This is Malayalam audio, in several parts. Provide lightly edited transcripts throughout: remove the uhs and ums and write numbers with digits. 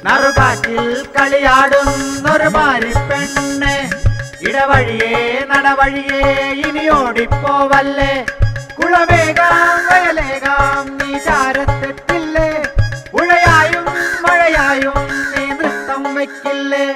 നറുകാറ്റിൽ കളിയാടുന്നൊരു മാരിപ്പെണ്ണ്, ഇടവഴിയേ നടവഴിയേ ഇനി ഓടിപ്പോവല്ലേ, കുളമേകാം വയലേകാം നീ ചാരത്തെത്തില്ലേ, ഉഴയായും മഴയായും നീ നൃത്തം വയ്ക്കില്ലേ.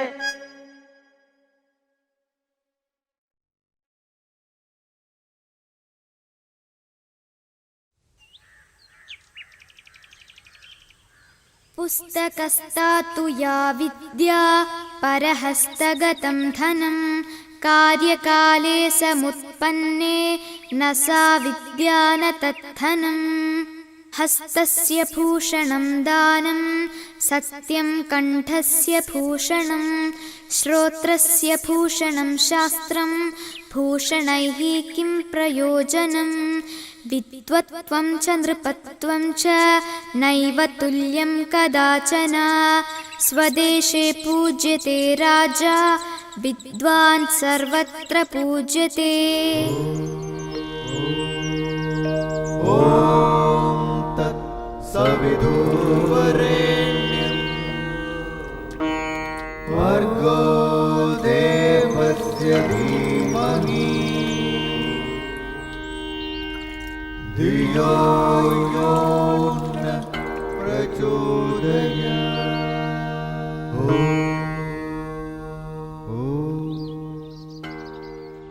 പുസ്തകസ്ഥാതു യാ വിദ്യാ പരഹസ്തഗതം ധനം, കാര്യകാലേ സമുത്പന്നേ ന സാ വിദ്യാ ന തദ്ധനം. ഹസ്തസ്യ ഭൂഷണം ദാനം സത്യം, കണ്ഠസ്യ ഭൂഷണം ശ്രോത്രസ്യ ഭൂഷണം ശാസ്ത്രം, ഭൂഷണൈഃ കിം പ്രയോജനം. വിദ്വത്വം ച നൃപത്വം ച നൈവ തുല്യം കദാചന, സ്വദേശേ പൂജ്യത്തെ രാജാ വിദ്വാൻ സർവത്ര പൂജ്യത്തെ. ഓം തത് സവിതുർവരേണ്യം ഭർഗോ ദേവസ്യ ധീമഹി ധിയോ യോ ന പ്രചോദയാത്.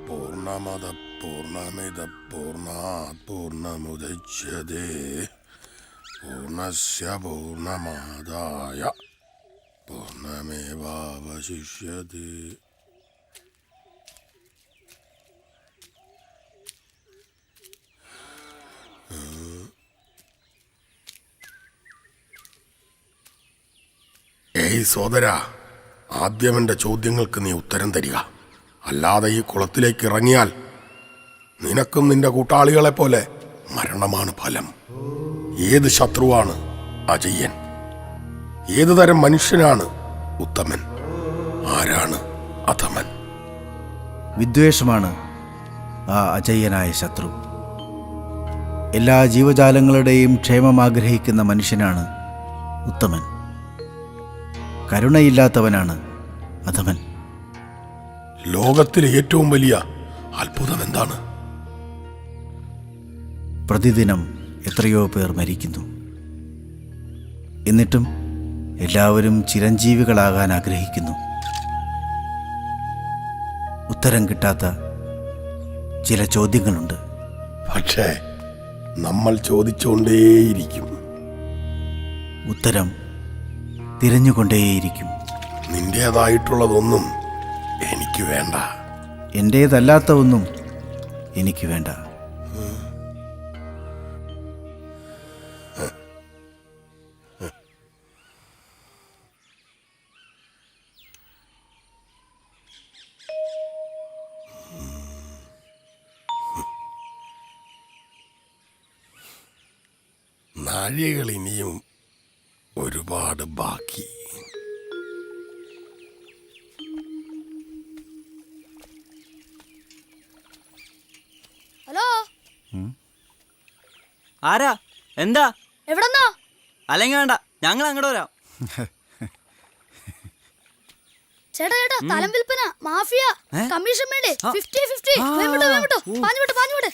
പൂർണ്ണമദ പൂർണ്ണമിദ പൂർണ്ണാത് പൂർണ്ണമുദച്യതേ പൂർണ്ണസ്യ പൂർണ്ണമാദായ പൂർണ്ണമേവാവശിഷ്യതേ. ഏയ് സോദരാ, ആദ്യം എൻ്റെ ചോദ്യങ്ങൾക്ക് നീ ഉത്തരം തരിക. അല്ലാതെ ഈ കുളത്തിലേക്ക് ഇറങ്ങിയാൽ നിനക്കും നിന്റെ കൂട്ടാളികളെ പോലെ മരണമാണ് ഫലം. ഏത് ശത്രുവാണ് അജയ്യൻ? ഏതു തരം മനുഷ്യനാണ് ഉത്തമൻ? ആരാണ് അധമൻ? വിദ്വേഷമാണ് ആ അജയ്യനായ ശത്രു. എല്ലാ ജീവജാലങ്ങളുടെയും ക്ഷേമം ആഗ്രഹിക്കുന്ന മനുഷ്യനാണ് ഉത്തമൻ. കരുണയില്ലാത്തവനാണ് അധമൻ. ലോകത്തിലെ ഏറ്റവും വലിയ അത്ഭുതം എന്താണ്? പ്രതിദിനം എത്രയോ പേർ മരിക്കുന്നു. എന്നിട്ടും എല്ലാവരും ചിരഞ്ജീവികളാകാൻ ആഗ്രഹിക്കുന്നു. ഉത്തരം കിട്ടാത്ത ചില ചോദ്യങ്ങളുണ്ട്. പക്ഷേ നമ്മൾ ചോദിച്ചുകൊണ്ടേയിരിക്കും. ഉത്തരം തിരഞ്ഞുകൊണ്ടേയിരിക്കും. നിന്റേതായിട്ടുള്ളതൊന്നും എനിക്ക് വേണ്ട. എൻ്റേതല്ലാത്ത ഒന്നും എനിക്ക് വേണ്ട. നാഴികൾ ഇനിയും ഒരുപാട് ബാക്കി. ഹലോ, ആരാ? എന്താ? എവിടെന്നാ? അല്ലെങ്കിൽ വേണ്ട, ഞങ്ങൾ അങ്ങോട്ട് വരാം. ചേട്ടാ ചേട്ടാ, സ്ഥലം വിൽപ്പന, മാഫിയ, കമ്മീഷൻ വേണ്ടേ? 50-50. പാഞ്ഞുവിട്ട്.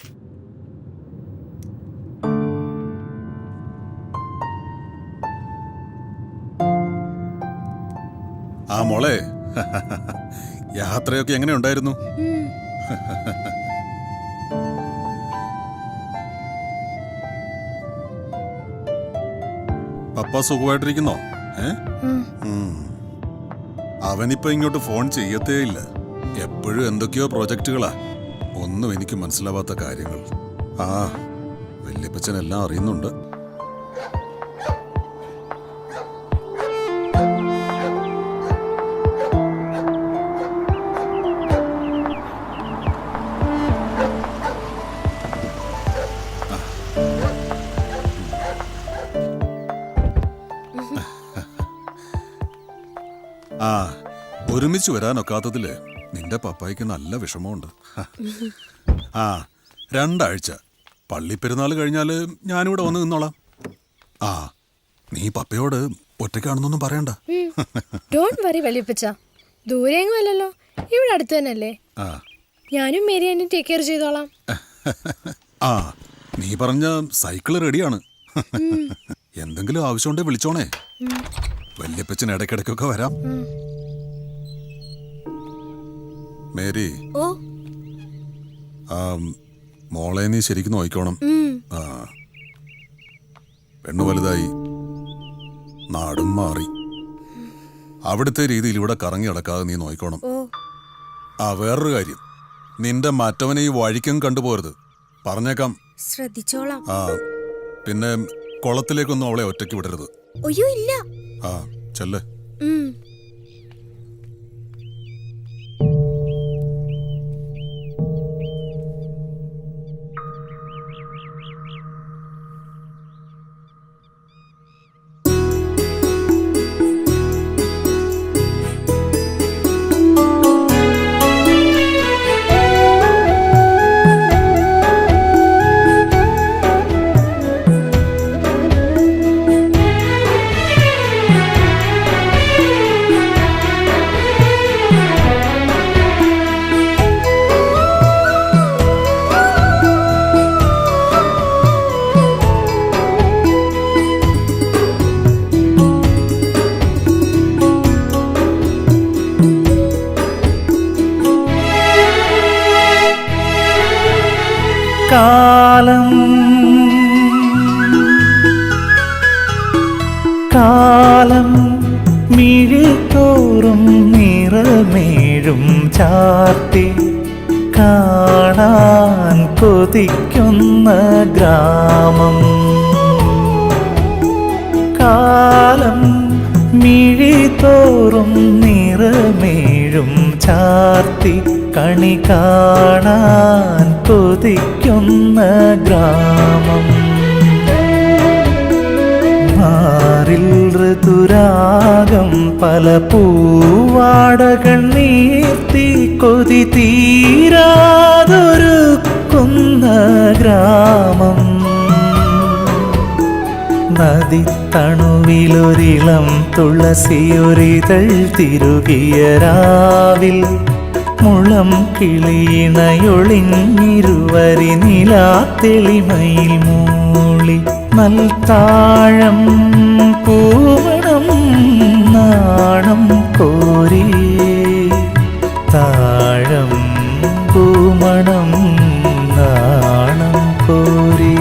ആ മോളെ, യാത്രയൊക്കെ എങ്ങനെ ഉണ്ടായിരുന്നു? പപ്പ സുഖമായിട്ടിരിക്കുന്നോ? അവനിപ്പോ ഇങ്ങോട്ട് ഫോൺ ചെയ്യത്തേ ഇല്ല. എപ്പോഴും എന്തൊക്കെയോ പ്രോജക്റ്റുകളാ. ഒന്നും എനിക്ക് മനസ്സിലാവാത്ത കാര്യങ്ങൾ. ആ, വല്യപ്പച്ചൻ എല്ലാം അറിയുന്നുണ്ട്. ആ, ഒരുമിച്ച് വരാനൊക്കാത്തതില് നിന്റെ പപ്പായ്ക്ക് നല്ല വിഷമമുണ്ട്. ആ, 2 ആഴ്ച പള്ളിപ്പെരുന്നാൾ കഴിഞ്ഞാല് ഞാനിവിടെ വന്ന് നിന്നോളാം. ആ, നീ പപ്പയോട് ഒറ്റയ്ക്കാണെന്നൊന്നും പറയണ്ട. ഡോണ്ട് വറി വലിയപ്പച്ച, ദൂരെയെങ്ങും അല്ലല്ലോ, ഇവിടെ അടുത്ത് തന്നെയല്ലേ. ഞാനും മേരിയാനും ടേക്ക് കെയർ ചെയ്തോളാം. ആ, നീ പറഞ്ഞ സൈക്കിള് റെഡിയാണ്. എന്തെങ്കിലും ആവശ്യമുണ്ടേ വിളിച്ചോണേ. വല്യപ്പച്ചൻ ഇടയ്ക്കിടയ്ക്കൊക്കെ വരാം. മേരി, മോളെ നീ ശരിക്കും നോക്കിക്കോണം. ആ, പെണ്ണു വലുതായി, നാടും മാറി. അവിടുത്തെ രീതിയിൽ ഇവിടെ കറങ്ങി നടക്കാതെ നീ നോക്കിക്കോണം. ആ, വേറൊരു കാര്യം, നിന്റെ മറ്റവനെ ഈ വഴിക്കും കണ്ടുപോരുത്, പറഞ്ഞേക്കാം. ശ്രദ്ധിച്ചോളാം. ആ, പിന്നെ കുളത്തിലേക്കൊന്നും അവളെ ഒറ്റയ്ക്ക് വിടരുത്. അയ്യോ ഇല്ല. ആ, ചെല്ല്. കാലം മിഴിത്തോറും നിറമേഴും ചാർത്തി കാണാൻ കൊതിക്കുന്ന ഗ്രാമം. കാലം മിഴിത്തോറും നിറമേഴും ചാർത്തി കണി കാണാൻ കൊതിക്കുന്ന ഗ്രാമം. ഋതുരാഗം പല പൂവാടകൾ നീർത്തി കൊതി തീരാതൊരുക്കുന്ന ഗ്രാമം. നദി തണുവിലൊരിളം തുളസിയൊരിതൾ തിരുകിയ രാവിൽ മുളം കിളിയിണയൊളിഞ്ഞിരുവരി നിലാത്തെളിമയിൽ മൂളി നൽതാഴം പൂവണം നാണം കോരി താഴം പൂമണം നാണം കോരി.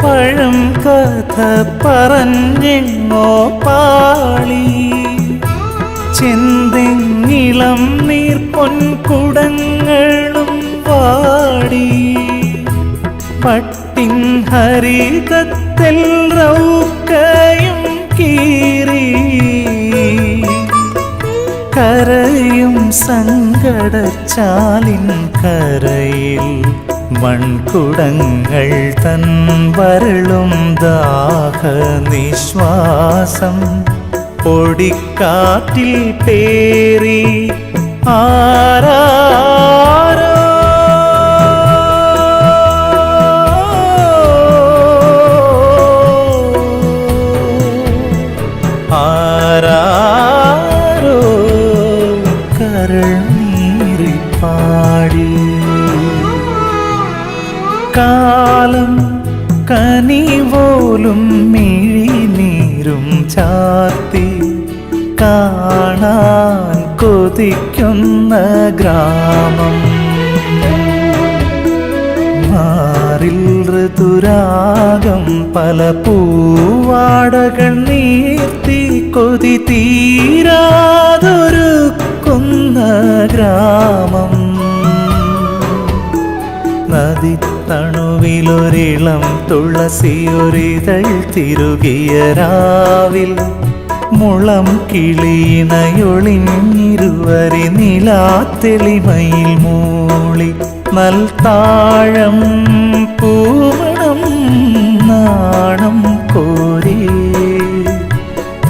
പഴം കഥ പറഞ്ഞെങ്ങോ പാളി ചെന്തെങ്ങിളം നീർപ്പൊൻകുടങ്ങളും വാടി പട്ടിൻ ഹരികത്തിൽ റൗക്കയും കീറി കരയും സങ്കടച്ചാലിൻ കരയിൽ മൺകുടങ്ങൾ തൻ വരളും ദാഹനിശ്വാസം പൊടിക്കാറ്റിൽ പേറി ആരാരോ ആരാരോ കരൾ നീറി പാടി. കാലം കനിപോലും മിഴിനീരും ചാർത്തി കാണാൻ കൊതിക്കുന്ന ഗ്രാമം. മാറിൽ ഋതുരാഗം പല പൂവാടകൾ നീർത്തി കൊതി തീരാതൊരുക്കുന്ന ഗ്രാമം. നദി തണുവിലൊരിളം തുളസിയൊരിതൾ തിരുകിയ രാവിൽ മുളം കിളിയിണയൊളിഞ്ഞിരുവരി നിലാത്തെളിമയിൽ മൂളി നൽതാഴം പൂമണം നാണം കോരി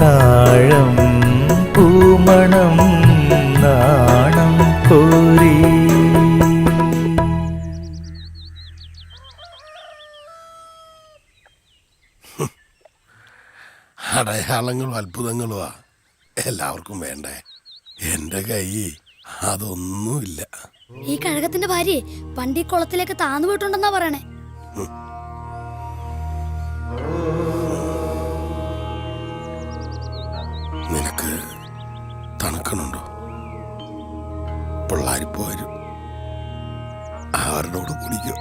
താഴം പൂമണം നാണം കോരി. അടയാളങ്ങളും അത്ഭുതങ്ങളുമാ എല്ലാവർക്കും വേണ്ടേ. എൻ്റെ കൈ അതൊന്നുമില്ല. ഈ കഴകത്തിന്റെ ഭാര്യയെ പണ്ടി കുളത്തിലേക്ക് താന്നു പോയിട്ടുണ്ടെന്നാ പറയണേ. നിനക്ക് തണുക്കണുണ്ടോ? പിള്ളാരിപ്പോ വരും, അവരുടെ കൂടെ കുടിക്കോ.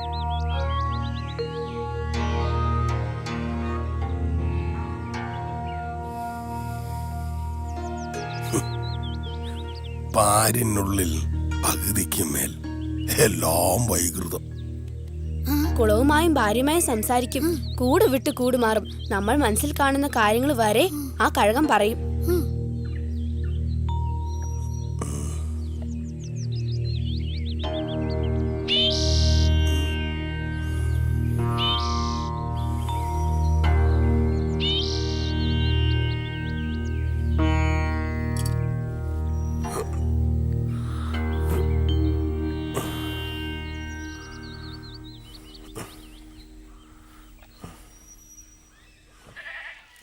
പാരിനുള്ളിൽ പകുതിക്ക് മേൽ എല്ലാം വൈകൃതം. കുളവുമായും ഭാര്യയുമായും സംസാരിക്കും. കൂട് വിട്ട് കൂട് മാറും. നമ്മൾ മനസ്സിൽ കാണുന്ന കാര്യങ്ങൾ വരെ ആ കഴകം പറയും.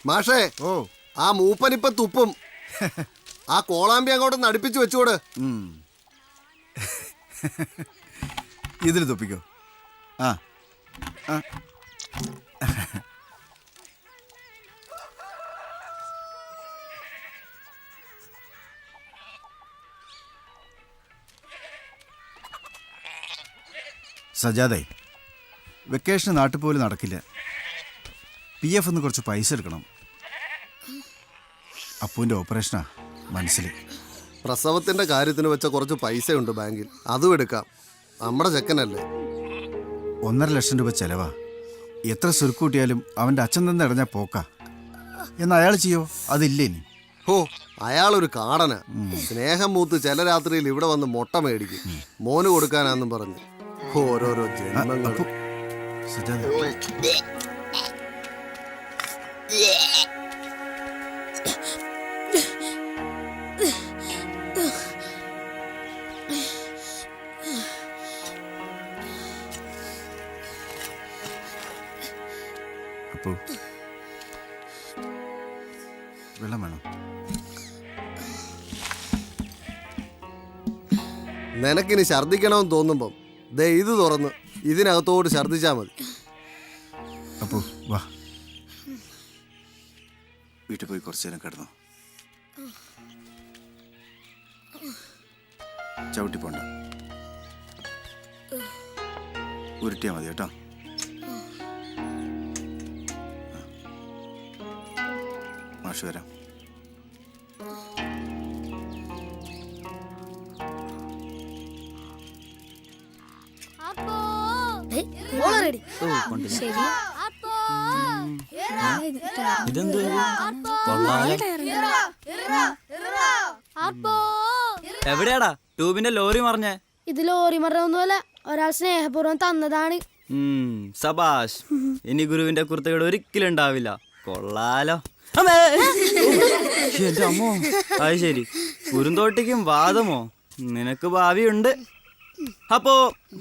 മാഷേ, ആ മൂപ്പനിപ്പ തുപ്പും. ആ കോളാമ്പി അങ്ങോട്ട് നടിപ്പിച്ചു വെച്ചോട്. ഇതിൽ തുപ്പിക്കോ. ആ സജാദേ, വെക്കേഷൻ നാട്ടിൽ പോലും നടക്കില്ല. PF ഒന്ന് കുറച്ച് പൈസ എടുക്കണം. അപ്പുവിൻ്റെ ഓപ്പറേഷനാ മനസ്സിൽ. പ്രസവത്തിന്റെ കാര്യത്തിന് വെച്ച കുറച്ച് പൈസയുണ്ട് ബാങ്കിൽ, അതും എടുക്കാം. നമ്മുടെ ചെക്കനല്ലേ. 1.5 ലക്ഷം രൂപ ചെലവാ. എത്ര സുരുക്കൂട്ടിയാലും അവൻ്റെ അച്ഛൻ നിന്ന് ഇടഞ്ഞാൽ പോക്കാ. എന്നാൽ അയാൾ ചെയ്യോ? അതില്ലേ ഇനി. ഹോ, അയാളൊരു കാടന. സ്നേഹം മൂത്ത് ചില രാത്രിയിൽ ഇവിടെ വന്ന് മുട്ട മേടിക്കും, മോന് കൊടുക്കാനാന്നും പറഞ്ഞ്. ഓരോരോ ജന്മങ്ങൾ. അപ്പു, സജാദ. അപ്പു, വെള്ളം വേണം. നിനക്കിനി ഛർദ്ദിക്കണമെന്ന് തോന്നുമ്പം ദേ ഇത് തുറന്ന് ഇതിനകത്തോട്ട് ഛർദ്ദിച്ചാ മതി. അപ്പു വാ, വീട്ടിൽ പോയി കുറച്ചു നേരം കിടന്നു. ചവിട്ടി പോണ്ട, ഉരുട്ടിയാ മതി കേട്ടോ. മാഷ് വരാം. ഇതെന്ത് എവിടെയാടാ ട്യൂബിന്റെ ലോറി മറിഞ്ഞേ? ഇത് ലോറി മറന്നൊന്നുമല്ല, ഒരാൾ സ്നേഹപൂർവ്വം തന്നതാണ്. സബാഷ്. ഇനി ഗുരുവിന്റെ കുർത്തകേട് ഒരിക്കലും ഉണ്ടാവില്ല. കൊള്ളാലോ. എന്റെ അമ്മോ, അത് ശരി. കുരുന്തോട്ടിക്കും വാദമോ? നിനക്ക് ഭാവിയുണ്ട്. അപ്പോ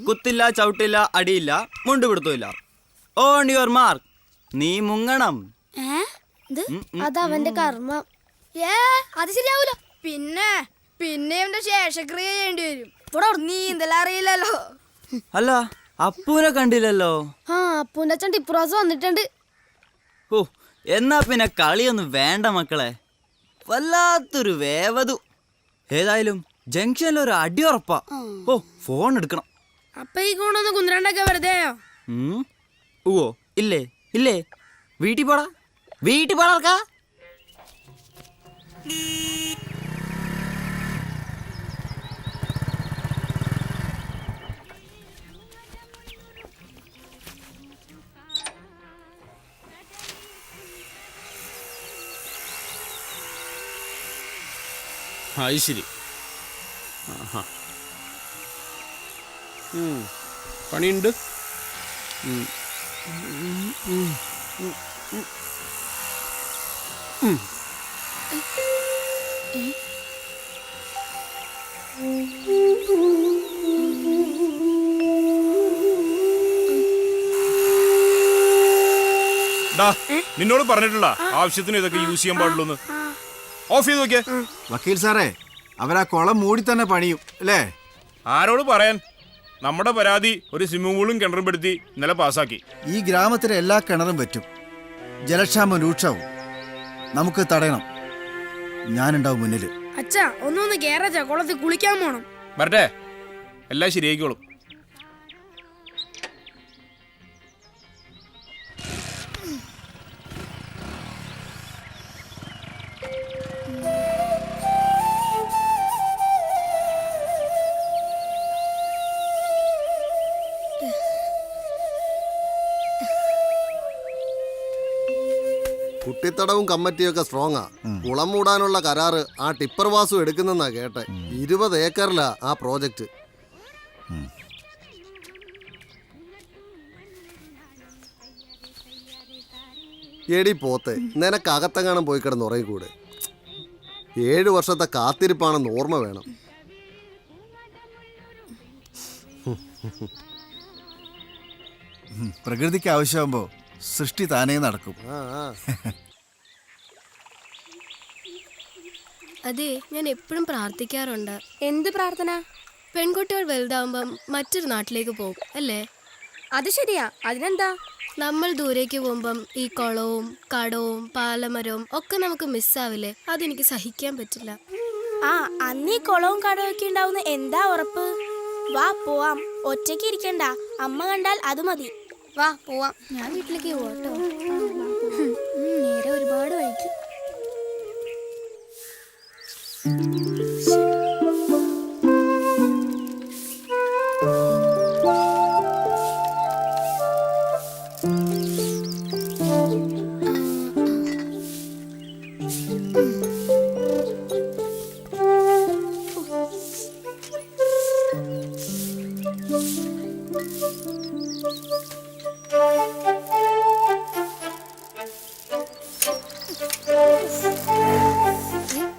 കുത്തില്ല, ചവിട്ടില്ല, അടിയില്ല, മുണ്ടുപിടുത്തില്ല. On your mark. നീ മുങ്ങണം. അത് അവന്റെ കർമ്മം. അത് ശരിയാവൂല. പിന്നെ ഇവന്റെ ശേഷക്രിയ ചെയ്യേണ്ടി വരും. ഇവിടെ നീന്തല അറിയില്ലല്ലോ. അല്ല, അപ്പൂനെ കണ്ടില്ലല്ലോ. ആ, അപ്പൂന്റെ അച്ഛൻ ടിപ്പുറാസ് വന്നിട്ടുണ്ട്. ഓ, എന്നാ പിന്നെ കളിയൊന്നും വേണ്ട മക്കളെ. വല്ലാത്തൊരു വേവതു. ഏതായാലും ജംഗ്ഷനിൽ ഒരു അടി ഉറപ്പാ. ഓ, ഫോൺ എടുക്കണം. അപ്പൊ ഈ കൊണ്ടൊന്ന് കുന്ത്രണ്ടൊക്കെ വെറുതെയോ? ഓ, ഇല്ലേ ഇല്ലേ, വീട്ടിൽ പോടാ, വീട്ടിൽ പോടാ. അത് ശരി. പണിയുണ്ട്. നിന്നോട് പറഞ്ഞിട്ടുള്ള ആവശ്യത്തിന് ഇതൊക്കെ യൂസ് ചെയ്യാൻ പാടുള്ളൂ. ഓഫ് ചെയ്ത് നോക്കിയേ. വക്കീൽ സാറേ, അവരാ കുളം മൂടി തന്നെ പണിയും അല്ലേ? ആരോട് പറയാൻ? നമ്മുടെ പരാതി ഒരു സ്വിമ്മിംഗ് പൂളും കിണറും പെടുത്തി ഇന്നലെ പാസ്സാക്കി. ഈ ഗ്രാമത്തിലെ എല്ലാ കിണറും പറ്റും. ജലക്ഷാമം രൂക്ഷവും. നമുക്ക് തടയണം. ഞാനുണ്ടാവും മുന്നിൽ. അച്ഛാ, ഒന്നൊന്ന് കേറാച്ചാ, കുളത്തിൽ കുളിക്കാൻ പോണം. വരട്ടെ, എല്ലാം ശരിയായിക്കോളും. കുട്ടിത്തടവും കമ്മിറ്റിയൊക്കെ സ്ട്രോങ്ങാ. കുളം മൂടാനുള്ള കരാറ് ആ ടിപ്പർ വാസു എടുക്കുന്നെന്നാ കേട്ടെ. 20 ഏക്കറിലാ ആ പ്രോജക്റ്റ്. എടി പോത്തെ, നിനക്കകത്തെങ്ങാനും പോയി കിടന്ന് ഉറങ്ങിക്കൂടെ? 7 വർഷത്തെ കാത്തിരിപ്പാണെന്ന് ഓർമ്മ വേണം. പ്രകൃതിക്ക് ആവശ്യമാകുമ്പോ സൃഷ്ടി താനേ നടക്കും. അതെ, ഞാൻ എപ്പോഴും പ്രാർത്ഥിക്കാറുണ്ട്. എന്ത് പ്രാർത്ഥന? പെൺകുട്ടികൾ വലുതാവുമ്പം മറ്റൊരു നാട്ടിലേക്ക് പോകും അല്ലേ? അത് ശരിയാ. അതിനെന്താ? നമ്മൾ ദൂരേക്ക് പോകുമ്പം ഈ കുളവും കടവും പാലമരവും ഒക്കെ നമുക്ക് മിസ്സാവില്ലേ? അതെനിക്ക് സഹിക്കാൻ പറ്റില്ല. ആ, അന്ന് ഈ കുളവും കടവും ഒക്കെ ഉണ്ടാവുന്ന എന്താ ഉറപ്പ്? വാ പോവാം. ഒറ്റയ്ക്ക് ഇരിക്കണ്ട, അമ്മ കണ്ടാൽ അത് മതി. വാ പോവാം. ഞാൻ വീട്ടിലേക്ക് പോവാട്ടോ. നേരെ ഒരുപാട് വൈകി.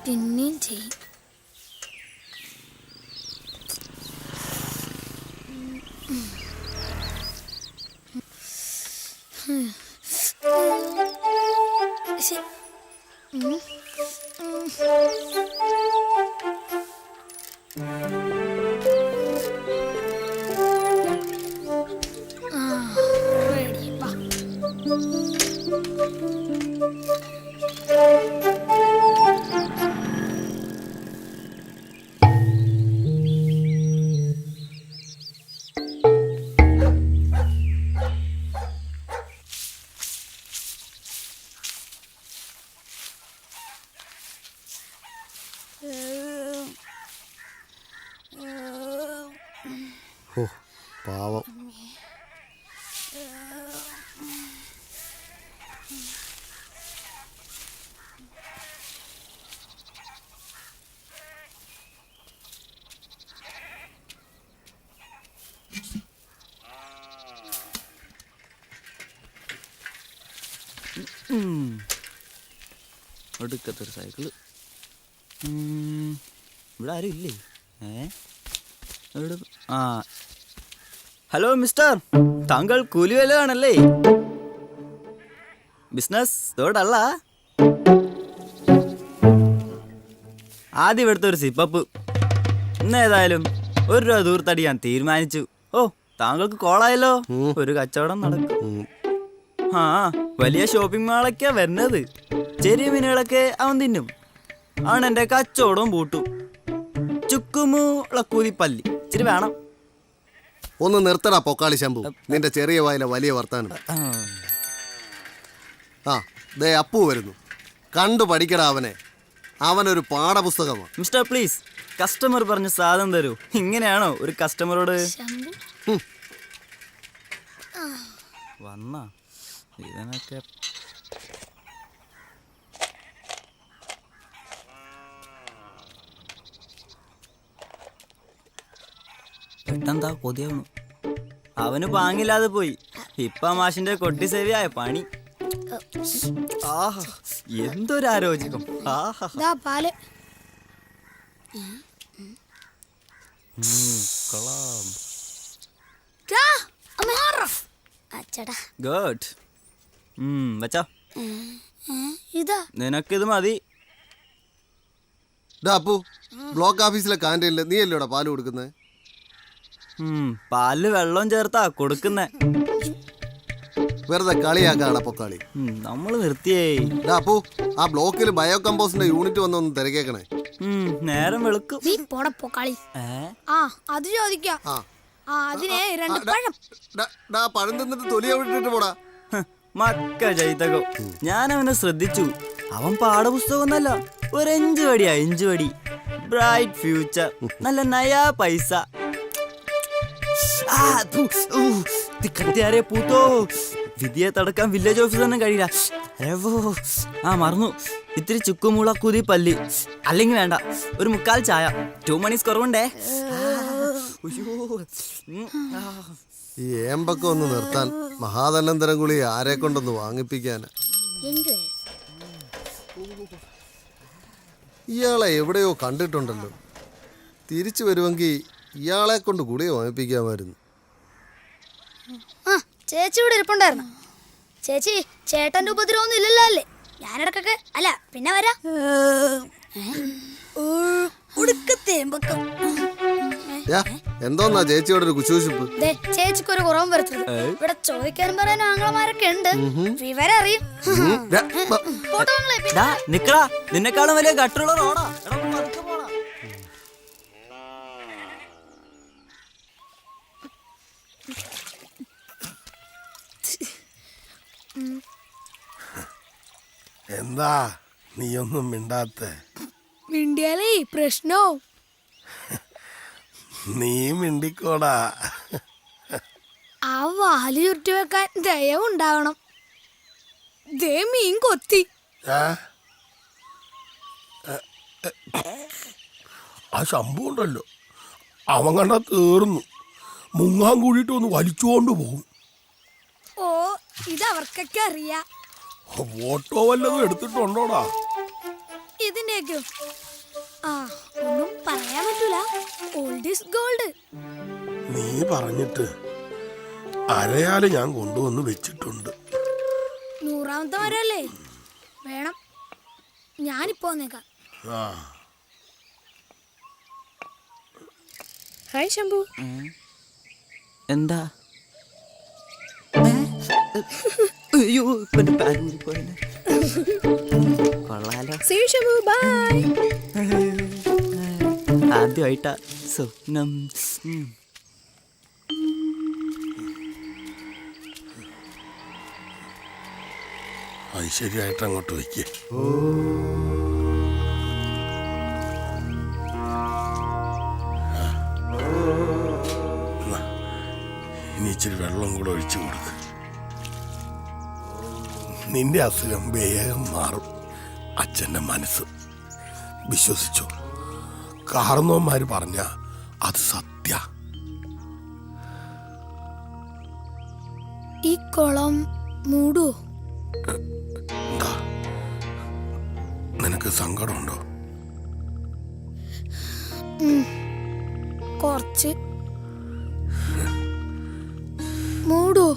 പിന്നെയും ചെയ്യും. ഓ പാവം. ഒടുക്കത്തൊരു സൈക്കിള്. ഇവിടെ ആരും ഇല്ലേ? എവിടെ? ആ, ഹലോ മിസ്റ്റർ, താങ്കൾ കൂലിവേലയാണല്ലേ? ബിസിനസ് തോടല്ല. ആദ്യം ഇവിടുത്തെ ഒരു സിപ്പപ്പ്. ഇന്നേതായാലും 1 രൂപ ദൂർത്തടിയാൻ തീരുമാനിച്ചു. ഓ, താങ്കൾക്ക് കോളായല്ലോ. ഒരു കച്ചവടം നടക്കും. ആ, വലിയ ഷോപ്പിംഗ് മാളൊക്കെയാ വരുന്നത്. ചെറിയ മീനുകളൊക്കെ അവൻ തിന്നും. അവൻ എൻ്റെ കച്ചവടവും പൂട്ടു. ചുക്കുമുളക്കൂതിപ്പല്ലി ഇച്ചിരി വേണം. ഒന്ന് നിർത്തടാ പൊക്കാളി ശംഭു, നിന്റെ ചെറിയ വായിലെ വലിയ വർത്താനം. ആ, ദേ അപ്പു വരുന്നു. കണ്ടു പഠിക്കടാ അവനെ. അവനൊരു പാഠപുസ്തകമാണ്. മിസ്റ്റർ പ്ലീസ്, കസ്റ്റമർ പറഞ്ഞ സാധനം തരൂ. ഇങ്ങനെയാണോ ഒരു കസ്റ്റമറോട്? വന്നാ ഇവനൊക്കെ പെട്ടെന്താ കൊതിയാവണു. അവന് പാങ്ങില്ലാതെ പോയി. ഇപ്പ മാഷിന്റെ കൊട്ടി സേവയായ പണി. ആഹാ, എന്തൊരാരോചകം. ആഹാ, പാല്. കൊള്ളാം. ഗുഡ്. വെച്ചോ. ഇതാ നിനക്കിത് മതി. അപ്പു, ബ്ലോക്ക് ഓഫീസിലെ കാന്റീനില് നീ അല്ലോടാ പാല് കൊടുക്കുന്നത്? പാലില് വെള്ളം ചേർത്താ കൊടുക്കുന്നേ. വെറുതെ കളിയാക്കാടാ പൊക്കാളി. നമ്മള് നിർത്തിയേ. അപ്പു, ആ ബ്ലോക്കിൽ ബയോ കമ്പോസ്റ്റിന്റെ യൂണിറ്റ് വന്നൊന്ന് തിരക്കേക്കണേ. നേരം വെളുക്കും. നീ പോട പൊക്കാളി. ആ, അത് ചോദിക്കാം. അതിനെ 2 പഴം. പഴം തിന്നിട്ട് തൊലിയ വിട്ടിട്ട് പോടാ. മക്ക ജയിതകോ, ഞാൻ അവനെ ശ്രദ്ധിച്ചു. അവൻ പാഠപുസ്തകമൊന്നല്ല, ഒരു 5 വടിയാ. 5 വടി. ബ്രൈറ്റ് ഫ്യൂച്ചർ, നല്ല നയാ പൈസ. പൂത്തോ, വിധിയെ തടക്കാൻ വില്ലേജ് ഓഫീസറിനും കഴിയില്ല. മറന്നു. ഇത്തിരി ചുക്കുമുളക്കൂതി പല്ലി. അല്ലെങ്കിൽ വേണ്ട, ഒരു 3/4 ചായ. 2 മണീസ് കുറവുണ്ടേ. ഈ ഏമ്പൊക്കെ ഒന്ന് നിർത്താൻ. മഹാധനന്തരം കുളി ആരെ കൊണ്ടൊന്ന് വാങ്ങിപ്പിക്കാന്. ഇയാളെ എവിടെയോ കണ്ടിട്ടുണ്ടല്ലോ. തിരിച്ചു വരുമെങ്കിൽ ഇയാളെ കൊണ്ട് ഗുളിക വാങ്ങിപ്പിക്കാമായിരുന്നു. ചേച്ചി ഇവിടെ ഇരിപ്പുണ്ടായിരുന്നു. ചേച്ചി, ചേട്ടന്റെ ഉപദ്രവൊന്നും ഇല്ലല്ലോ അല്ലേ? ഞാനിടക്കൊക്കെ അല്ല പിന്നെ വരാം. എന്തോന്നാ ചേച്ചിയോട് ഒരു കുശൂശിപ്പ്? ചേച്ചിക്ക് ഒരു കുറവും വരരുത്. ഇവിടെ ചോദിക്കാനും പറയാനും ആങ്ങളമാരൊക്കെ ഉണ്ട്. വിവരം അറിയും. നിക്കടാ, നിന്നെക്കാളും വലിയ ഗട്ടുള്ള റോഡാ. എന്താ നീയൊന്നും മിണ്ടാത്ത? മിണ്ടിയാലേ പ്രശ്നവും. നീ മിണ്ടിക്കോടാ. ആ വാല് ചുരുട്ടി വെക്കാൻ ദയവുണ്ടാവണം. ദേ മീൻ കൊത്തി. ആ ശമ്പു ഉണ്ടല്ലോ, അവൻ കണ്ടാ തീർന്നു. മുങ്ങാൻ കൂടിയിട്ട് ഒന്ന് വലിച്ചുകൊണ്ട് പോകും. ഓ, ഇത് അവർക്കൊക്കെ അറിയാം. ഫോട്ടോ വല്ലതും എടുത്തിട്ടുണ്ടോടാ? ഇതിന്റെയൊക്കെയോ? ആ, ഒന്നും പറയാൻ പറ്റൂല. Old is gold. നീ പറഞ്ഞിട്ട് അരയാല് ഞാൻ കൊണ്ടുവന്ന് വെച്ചിട്ടുണ്ട്. 100ാമത്തെ വരല്ലേ വേണം. ഞാനിപ്പോ വന്നേക്കാം. ഹായ് ശംഭു. എന്താ? അയ്യോ, ഇപ്പൊ എന്റെ പാന്റ് പോയല്ലേ. കൊള്ളാലോ. See you, Shambhu. ബൈ. ആദ്യമായിട്ടാ സ്വപ്നം. ഐശ്വര്യമായിട്ട് അങ്ങോട്ട് വയ്ക്കേ. ഇനി ഇച്ചിരി വെള്ളം കൂടെ ഒഴിച്ചു കൊടുക്ക്. നിന്റെ അസുഖം വേഗം മാറും. അച്ഛൻ്റെ മനസ്സ് വിശ്വസിച്ചോ. കാർന്നോന്മാര് പറഞ്ഞ അത് സത്യ. ഈ കുളം മൂടുവോ? എന്താ, നിനക്ക് സങ്കടമുണ്ടോ? കുറച്ച്. മൂടുവോ?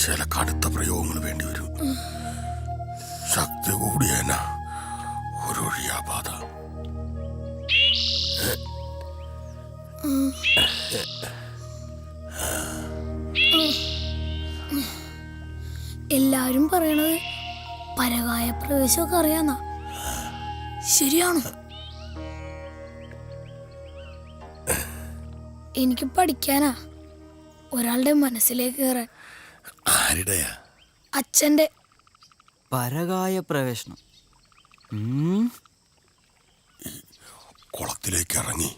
ചില കടുത്ത പ്രയോഗങ്ങൾ വേണ്ടി വരും. ശക്തി കൂടിയന ഒരൊഴിയാപാത. എല്ലാരും പറയണത് പരകായ പ്രവേശമൊക്കെ അറിയാന്നാ. ശരിയാണോ? എനിക്ക് പഠിക്കാനാ, ഒരാളുടെ മനസ്സിലേക്ക് കയറാൻ. ആരുടെയാ? അച്ഛന്റെ. പരകായ പ്രവേശനം. കുളത്തിലേക്ക് ഇറങ്ങി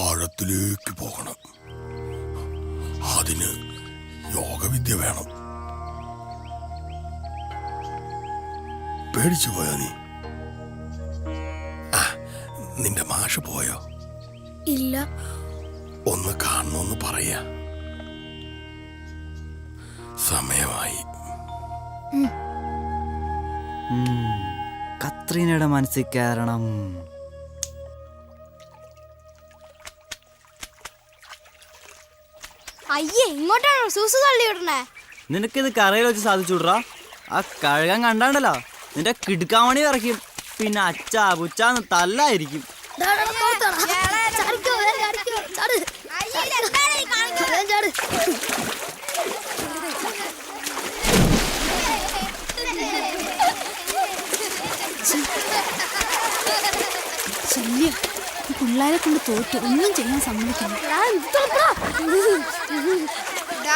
ആഴത്തിലേക്ക് പോകണം. അതിന് യോഗവിദ്യ വേണം. പേടിച്ചു പോയോ നീ? നിന്റെ മാഷ് പോയോ? ഇല്ല. ഒന്ന് കാണണമെന്ന് പറയാ. സമയമായി. കത്രീനയുടെ മനസ്സിൽ കയറണം. അയ്യേ, ഇങ്ങോട്ടാണോ സൂസ് തള്ളി വിടണേ? നിനക്കിത് കരയിൽ വെച്ച് സാധിച്ചുവിട്രാ. ആ കഴുകാൻ കണ്ടാണ്ടല്ലോ നിന്റെ കിടുക്കാമണി ഇറക്കും. പിന്നെ അച്ചാ പുച്ചാന്ന് തല്ലായിരിക്കും. പിള്ളേരെ കൊണ്ട് തോറ്റ് ഒന്നും ചെയ്യാൻ സമ്മതിക്കുന്നു.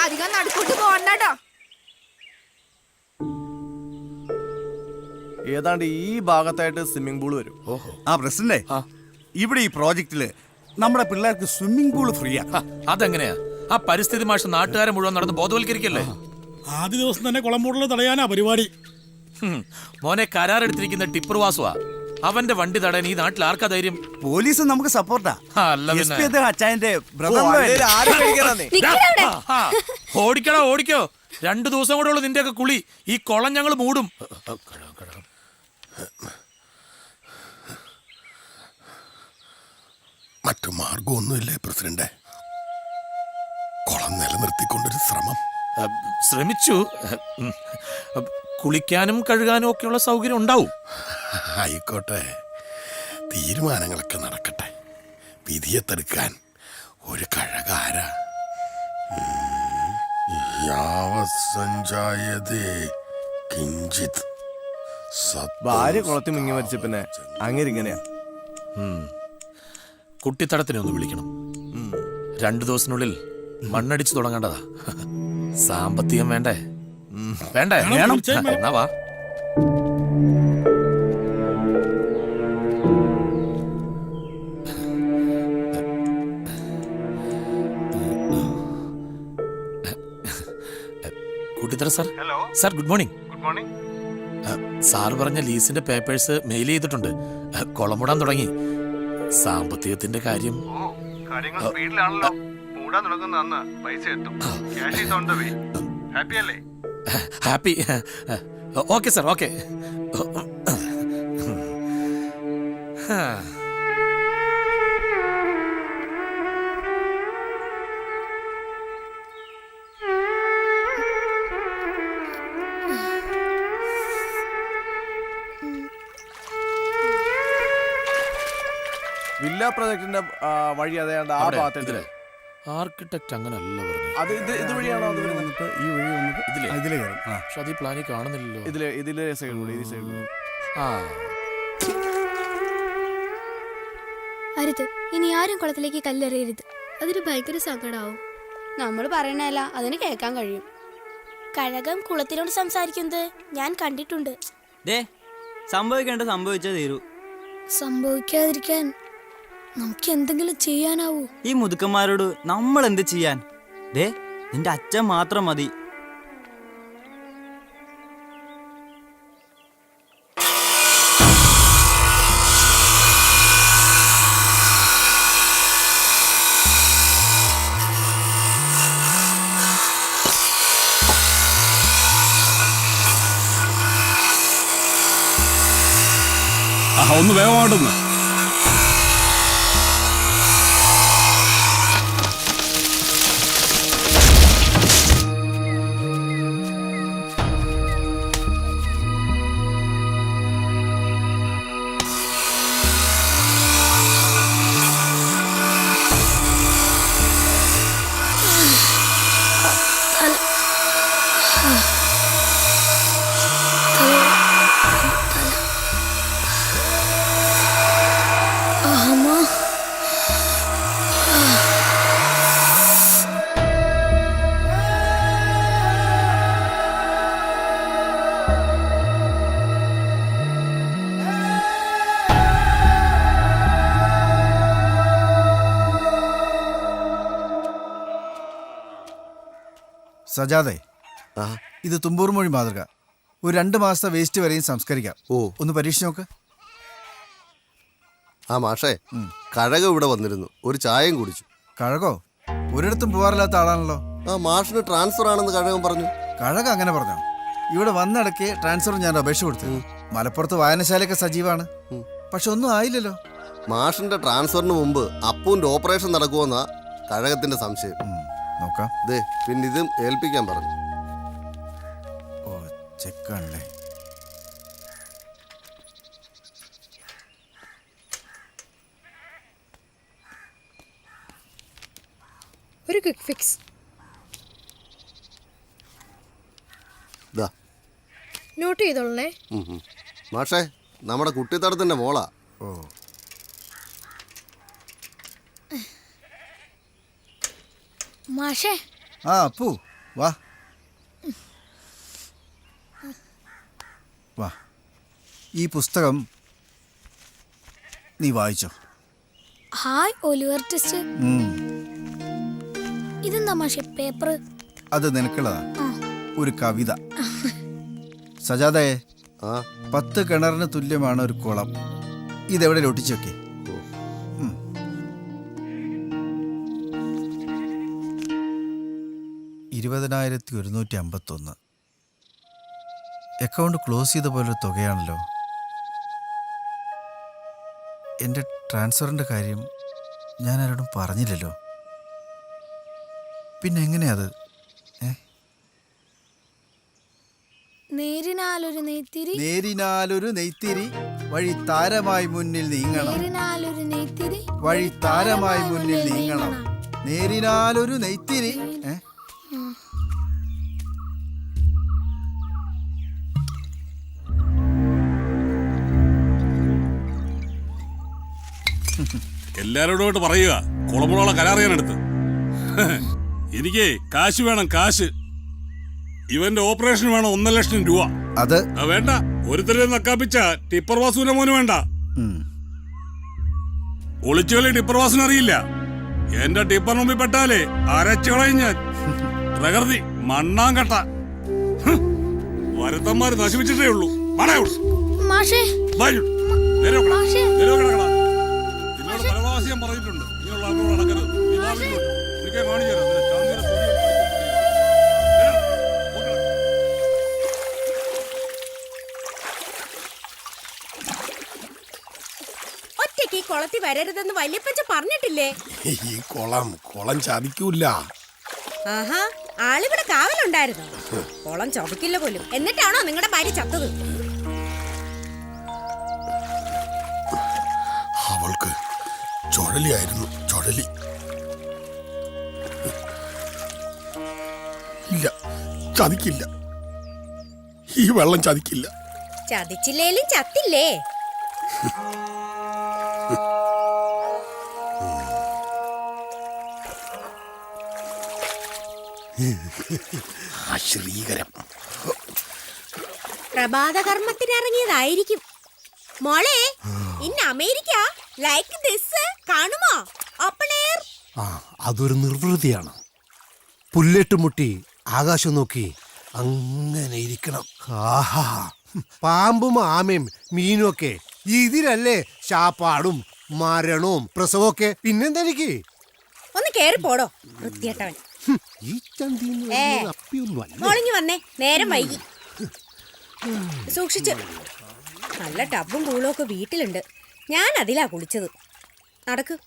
അധികം നടുക്കൂട്ടി പോകണ്ടോ? ഏതാണ്ട് ഈ ഭാഗത്തായിട്ട് സ്വിമ്മിംഗ് പൂൾ വരും. ആ പ്രസിഡന്റേ, ഇവിടെ ഈ പ്രോജക്റ്റില് നമ്മുടെ പിള്ളേർക്ക് സ്വിമ്മിംഗ് പൂൾ ഫ്രീയാ. അതെങ്ങനെയാ? ആ പരിസ്ഥിതി മാഷ് നാട്ടുകാരെ മുഴുവൻ നടന്ന് ബോധവൽക്കരിക്കല്ലേ? ആദ്യ ദിവസം തന്നെ കുളം മൂടൽ തടയാനാ പരിപാടി. മോനെ കരാറെടുത്തിരിക്കുന്ന ടിപ്പർ വാസുവാ. അവന്റെ വണ്ടി തടയാൻ ഈ നാട്ടിൽ ആർക്കാ ധൈര്യം? പോലീസ് നമുക്ക് സപ്പോർട്ടാ. അച്ചായന്റെ ഓടിക്കടോ ഓടിക്കോ. 2 ദിവസം കൂടെ ഉള്ളു നിന്റെ ഒക്കെ കുളി. ഈ കുളം ഞങ്ങൾ മൂടും. മറ്റു മാർഗമൊന്നുമില്ലേ പ്രസിഡന്റ്? കുളം നിലനിർത്തിക്കൊണ്ടൊരു ശ്രമം. ശ്രമിച്ചു. കുളിക്കാനും കഴുകാനും ഒക്കെയുള്ള സൗകര്യം ഉണ്ടാവും. ആയിക്കോട്ടെ, തീരുമാനങ്ങളൊക്കെ നടക്കട്ടെ. വിധിയെ തടുക്കാൻ ഒരു കഴകാര. ഭാര്യ കുളത്തിൽ മുങ്ങി മരിച്ച പിന്നെ അങ്ങനെയാ. കുട്ടിത്തടത്തിനെ ഒന്ന് വിളിക്കണം. 2 ദിവസത്തിനുള്ളിൽ മണ്ണടിച്ചു തുടങ്ങേണ്ടതാ. സാമ്പത്തികം വേണ്ടേ? വേണ്ടേ? എന്നാ വാ. കുട്ടിത്തറ sir. Sir good morning. Sir പറഞ്ഞ ലീസിന്റെ പേപ്പേഴ്സ് മെയിൽ ചെയ്തിട്ടുണ്ട്. കുളമുടാൻ തുടങ്ങി. സാമ്പത്തികത്തിന്റെ കാര്യം happy. Okay sir, okay. Villa പ്രൊജക്ടിന്റെ വഴി അതേണ്ട ആ ഭാഗത്തേക്ക്. ആർക്കിടെക്ട് അങ്ങനല്ല പറഞ്ഞു. അത് ഇത് വഴിയാണോ അത് വരുന്നത്? ഈ വഴി വന്നിട്ട് ഇതിലെ പക്ഷെ അത് ഈ പ്ലാനിൽ കാണുന്നില്ലല്ലോ. ഇതിലെ സൈഡിലൂടെ ഈ സൈഡിലൂടെ. അരുത്, ഇനി ആരും കുളത്തിലേക്ക് കല്ലെറിയരുത്. അതൊരു ഭയങ്കര സങ്കടാവും. നമ്മൾ പറയണല്ല അതിന് കേൾക്കാൻ കഴിയും. കഴകം കുളത്തിനോട് സംസാരിക്കുന്നത് ഞാൻ കണ്ടിട്ടുണ്ട്. സംഭവിക്കേണ്ട സംഭവിച്ചേ തീരൂ. സംഭവിക്കാതിരിക്കാൻ നമുക്ക് എന്തെങ്കിലും ചെയ്യാനാവൂ. ഈ മുതുക്കന്മാരോട് നമ്മൾ എന്ത് ചെയ്യാൻ? നിന്റെ അച്ഛൻ മാത്രം മതി. ഒന്ന് വേഗമായിട്ടൊന്ന്. സജാദേ, ഇത് തുമ്പൂർ മൊഴി മാതൃക. ഒരു 2 മാസത്തെ വേസ്റ്റ് വരെയും സംസ്കരിക്കാം. ഒന്ന് പരീക്ഷിച്ച് നോക്ക്. മാഷേ, കഴകം ഇവിടെ വന്നിരുന്നു, ഒരു ചായയും കുടിച്ചു. കഴകോ? ഒരിടത്തും പോകാറില്ലാത്ത ആളാണല്ലോ. മാഷിന് ട്രാൻസ്ഫർ ആണെന്ന് കഴകം പറഞ്ഞു. കഴകം അങ്ങനെ പറഞ്ഞോ? ഇവിടെ വന്നിടയ്ക്ക് ട്രാൻസ്ഫർ ഞാൻ അപേക്ഷ കൊടുത്തു. മലപ്പുറത്ത് വായനശാലയൊക്കെ സജീവമാണ്, പക്ഷെ ഒന്നും ആയില്ലല്ലോ. മാഷിന്റെ ട്രാൻസ്ഫറിന് മുമ്പ് അപ്പൂന്റെ ഓപ്പറേഷൻ നടക്കുമെന്നാ കഴകത്തിന്റെ സംശയം. നോക്കാം. പിന്നെ ഇതും ഏൽപ്പിക്കാൻ പറഞ്ഞു. ചെക്കാണല്ലേ. ഒരു ക്വിക്ക് ഫിക്സ്. നോട്ട് ചെയ്തോളണേ. മാഷേ, നമ്മുടെ കുട്ടിത്തടത്തിന്റെ മോളാ. മാഷേ. അപ്പു വാ വാ. ഈ പുസ്തകം നീ വായിച്ചോ? Hi Oliver Twist. ഇതെന്താ മാഷേ പേപ്പർ? അത് നിനക്കുള്ളതാ, ഒരു കവിത. സജാദേ, 10 കിണറിന് തുല്യമാണ് ഒരു കുളം. ഇതെവിടെ ഒട്ടിച്ചു വെക്കേ? 20,151. അക്കൗണ്ട് ക്ലോസ് ചെയ്ത പോലൊരു തുകയാണല്ലോ. എൻ്റെ ട്രാൻസ്ഫറിൻ്റെ കാര്യം ഞാൻ ആരോടും പറഞ്ഞില്ലല്ലോ. പിന്നെ എങ്ങനെയാത്? നേരിനാലൊരു നെയ്ത്തിരി വഴി താരമായി മുന്നിൽ നീങ്ങണം. നേരിനാലൊരു നെയ്ത്തിരി വഴി താരമായി മുന്നിൽ നീങ്ങണം. നേരിനാലൊരു നെയ്ത്തിരി. എല്ലാരോടുമായിട്ട് പറയുക, കുളമുള കരാറിയാനെടുത്ത്. എനിക്ക് കാശ് വേണം, കാശ്. ഇവന്റെ ഓപ്പറേഷൻ വേണം 1 ലക്ഷം രൂപ. അത് വേണ്ട, ഒരുത്തരെ നക്കാപ്പിച്ച ടിപ്പർ വാസുവിന്റെ മോന് വേണ്ട. ഒളിച്ചുകളി ടിപ്പർ വാസുവിന് അറിയില്ല. എന്റെ ടിപ്പർ മുമ്പിൽ പെട്ടാലേ അരച്ചുകളയും ഞാൻ. പ്രകൃതി മണ്ണാങ്കട്ട. വരത്തന്മാര് നശിപ്പിച്ചിട്ടേ ഉള്ളൂ. വാടാ ഇവിടെ. മാഷേ വാ ഇങ്ങോട്ട്. നേരെ വെക്കടാ. മാഷേ. നേരെ വെക്കടാ. നിന്നോട് പല പ്രാവശ്യം ഞാൻ പറഞ്ഞിട്ടുണ്ട് ഇങ്ങനെയുള്ള ആളുകളോട് നടക്കരുത്. നീ വാ ഇങ്ങോട്ട്. എനിക്ക് കാണിച്ചു തരാം. നിന്റെ ചാന്ദിയുടെ തൊലി ഒന്ന് വെക്കടാ. ഒറ്റയ്ക്ക് ഈ കുളത്തിൽ വരരുതെന്ന് വല്യപ്പച്ച പറഞ്ഞിട്ടില്ലേ? ഈ കുളം ചതിക്കൂല. ആഹാ, ആളിവിടെ കാവലുണ്ടായിരുന്നു. കുളം ചതിക്കില്ല പോലും. എന്നിട്ടാണോ നിങ്ങളുടെ ഭാര്യ ചത്തത്? അവൾക്ക് ചുഴലിയായിരുന്നു. ചുഴലി. ഇല്ല, ചതിക്കില്ല. ഈ വെള്ളം ചതിക്കില്ല. ചതിച്ചില്ലേലും ചത്തില്ലേ? ശ്രീകരം പ്രഭാത കർമ്മത്തിന് ഇറങ്ങിയതായിരിക്കും. മോളെ, ഇന്ന് അമേരിക്ക ലൈക്ക് ദിസ് കാണുമോ? Open air. അതൊരു നിർവൃതിയാണ്. പുല്ലേട്ടുമുട്ടി ആകാശം നോക്കി അങ്ങനെ ഇരിക്കണം. ആഹാ, പാമ്പും ആമയും മീനും ഒക്കെ ഇതിലല്ലേ ശാപ്പാടും മരണവും പ്രസവമൊക്കെ. പിന്നെന്തെനിക്ക് ഒന്ന് കേറി പോടോ വൃത്തിയേട്ടവൻ. ഈ ചന്തിന്ന് അപ്പിയൊന്നും അല്ല. മോളിങ്ങി വന്നേ, നേരം വൈകി. സൂക്ഷിച്ച്. നല്ല ടബും കൂളും ഒക്കെ വീട്ടിലുണ്ട്. ഞാൻ അതിലാ കുളിച്ചത്. നടക്ക്.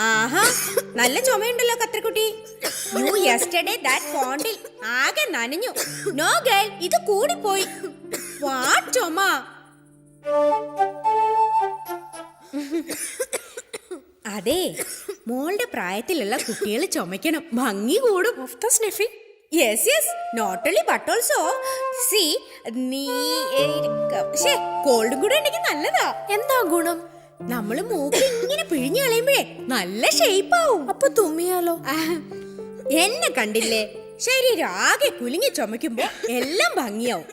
ആഹാ, നല്ല ചുമയുണ്ടല്ലോ കത്രിക്കുട്ടി. യു യെസ്റ്റർഡേ ദാറ്റ് പോണ്ടിൽ ആകെ നനഞ്ഞു. നോ ഗേൾ, ഇത് കൂടിപ്പോയി. വാട്ട് ചുമ. അതെ, മോളുടെ പ്രായത്തിലുള്ള കുട്ടികൾ ചുമക്കണം, ഭംഗി കൂടും. Yes yes, not only but also സി നീ കോൾഡും കൂടെ ഉണ്ടെങ്കിൽ നല്ലതാ. എന്താ ഗുണം? നമ്മള് മൂക്ക് ഇങ്ങനെ പിഴിഞ്ഞു കളയുമ്പോഴേ നല്ല ഷേപ്പാവും. അപ്പൊ തുമ്മിയാലോ? എന്നെ കണ്ടില്ലേ, ശരീരം ആകെ കുലുങ്ങി ചുമക്കുമ്പോ എല്ലാം ഭംഗിയാവും.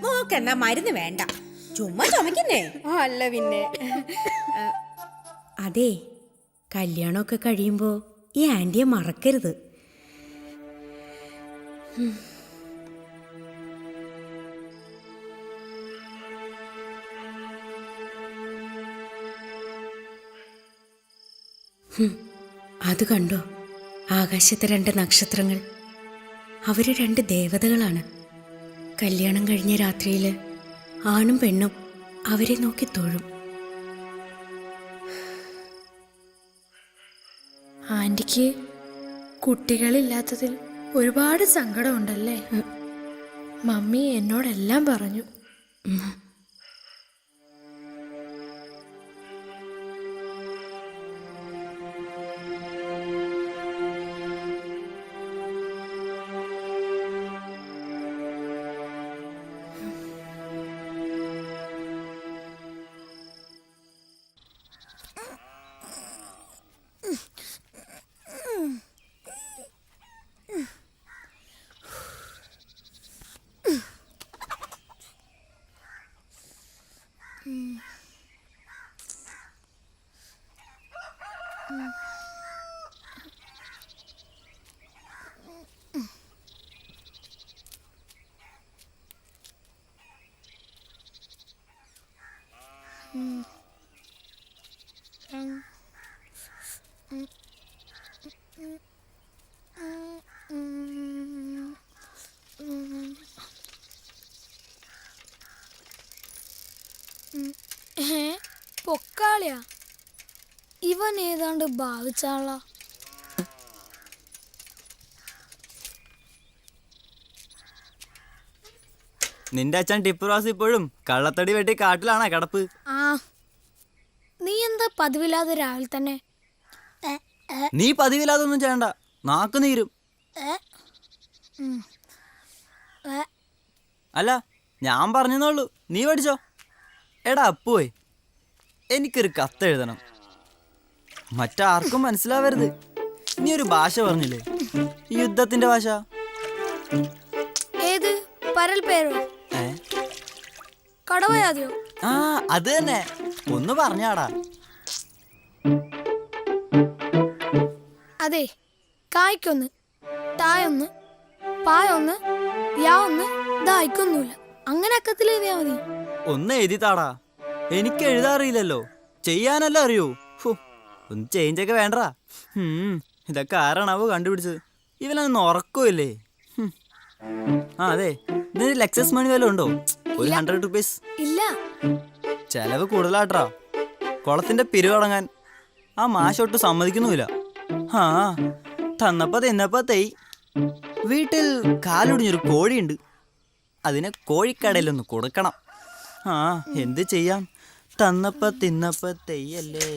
മോക്കെന്നാ മരുന്ന് വേണ്ട, ചുമ്മാ ചുമക്കുന്നേ. അല്ല പിന്നെ. അതെ, കല്യാണമൊക്കെ കഴിയുമ്പോ ഈ ആന്റിയെ മറക്കരുത്. അത് കണ്ടോ, ആകാശത്തെ 2 നക്ഷത്രങ്ങൾ. അവര് 2 ദേവതകളാണ്. കല്യാണം കഴിഞ്ഞ രാത്രിയില് ആണും പെണ്ണും അവരെ നോക്കി തൊഴും. ആന്റിക്ക് കുട്ടികളില്ലാത്തതിൽ ഒരുപാട് സങ്കടമുണ്ടല്ലേ? മമ്മി എന്നോടെല്ലാം പറഞ്ഞു. പൊക്കാളിയാ? ഇവൻ ഏതാണ്ട് ഭാവിച്ചാളാ. നിന്റെ അച്ഛൻ ടിപ്പുറാസ് ഇപ്പോഴും കള്ളത്തടി വെട്ടി കാട്ടിലാണോ കിടപ്പ്? ആ, നീ എന്താ പതിവില്ലാതെ രാവിലെ തന്നെ? നീ പതിവില്ലാതൊന്നും ചെയ്യണ്ട, നാക്ക് നീരും. അല്ല, ഞാൻ പറഞ്ഞെന്നുള്ളൂ, നീ പഠിച്ചോ. എടാ അപ്പുവേ, എനിക്കൊരു കത്തെഴുതണം. മറ്റാർക്കും മനസ്സിലാവരുത്. നീ ഒരു ഭാഷ പറഞ്ഞില്ലേ, യുദ്ധത്തിന്റെ ഭാഷ. ഏത്? പരൽ പേരോ? കടവയാതെയോ? ആ അത് തന്നെ, ഒന്ന് പറഞ്ഞാടാ. അതെ, കായ്ക്കൊന്ന്, തായൊന്ന്, പായൊന്ന്, യാ ഒന്ന്, ദായ്ക്കൊന്നുമില്ല. അങ്ങനെ അക്കത്തിൽ എഴുതിയാ മതി. ഒന്ന് എഴുതിത്താടാ, എനിക്ക് എഴുതാറിയില്ലല്ലോ, ചെയ്യാനല്ല അറിയൂ. ഒന്ന് ചേഞ്ച് ഒക്കെ വേണ്ടടാ. ഇതൊക്കെ ആരാണാവോ കണ്ടുപിടിച്ചത്? ഇവനൊന്നും ഉറക്കമില്ലേ? ആ അതെ, ഇതിന് ലെക്സസ് മണി വല്ലതും ഉണ്ടോ? ഒരു 100 rupees. ഇല്ല. ചെലവ് കൂടുതലാട്ടാ. കുളത്തിന്റെ പിരിവടങ്ങാൻ ആ മാഷൊട്ട് സമ്മതിക്കുന്നുമില്ല. ആ തന്നപ്പോ തിന്നപ്പോ തെയ്. വീട്ടിൽ കാലൊടിഞ്ഞൊരു കോഴിയുണ്ട്, അതിനെ കോഴിക്കടയിലൊന്ന് കൊടുക്കണം. ആ എന്ത് ചെയ്യാം, തന്നപ്പോ തിന്നപ്പോ തെയ്യല്ലേ.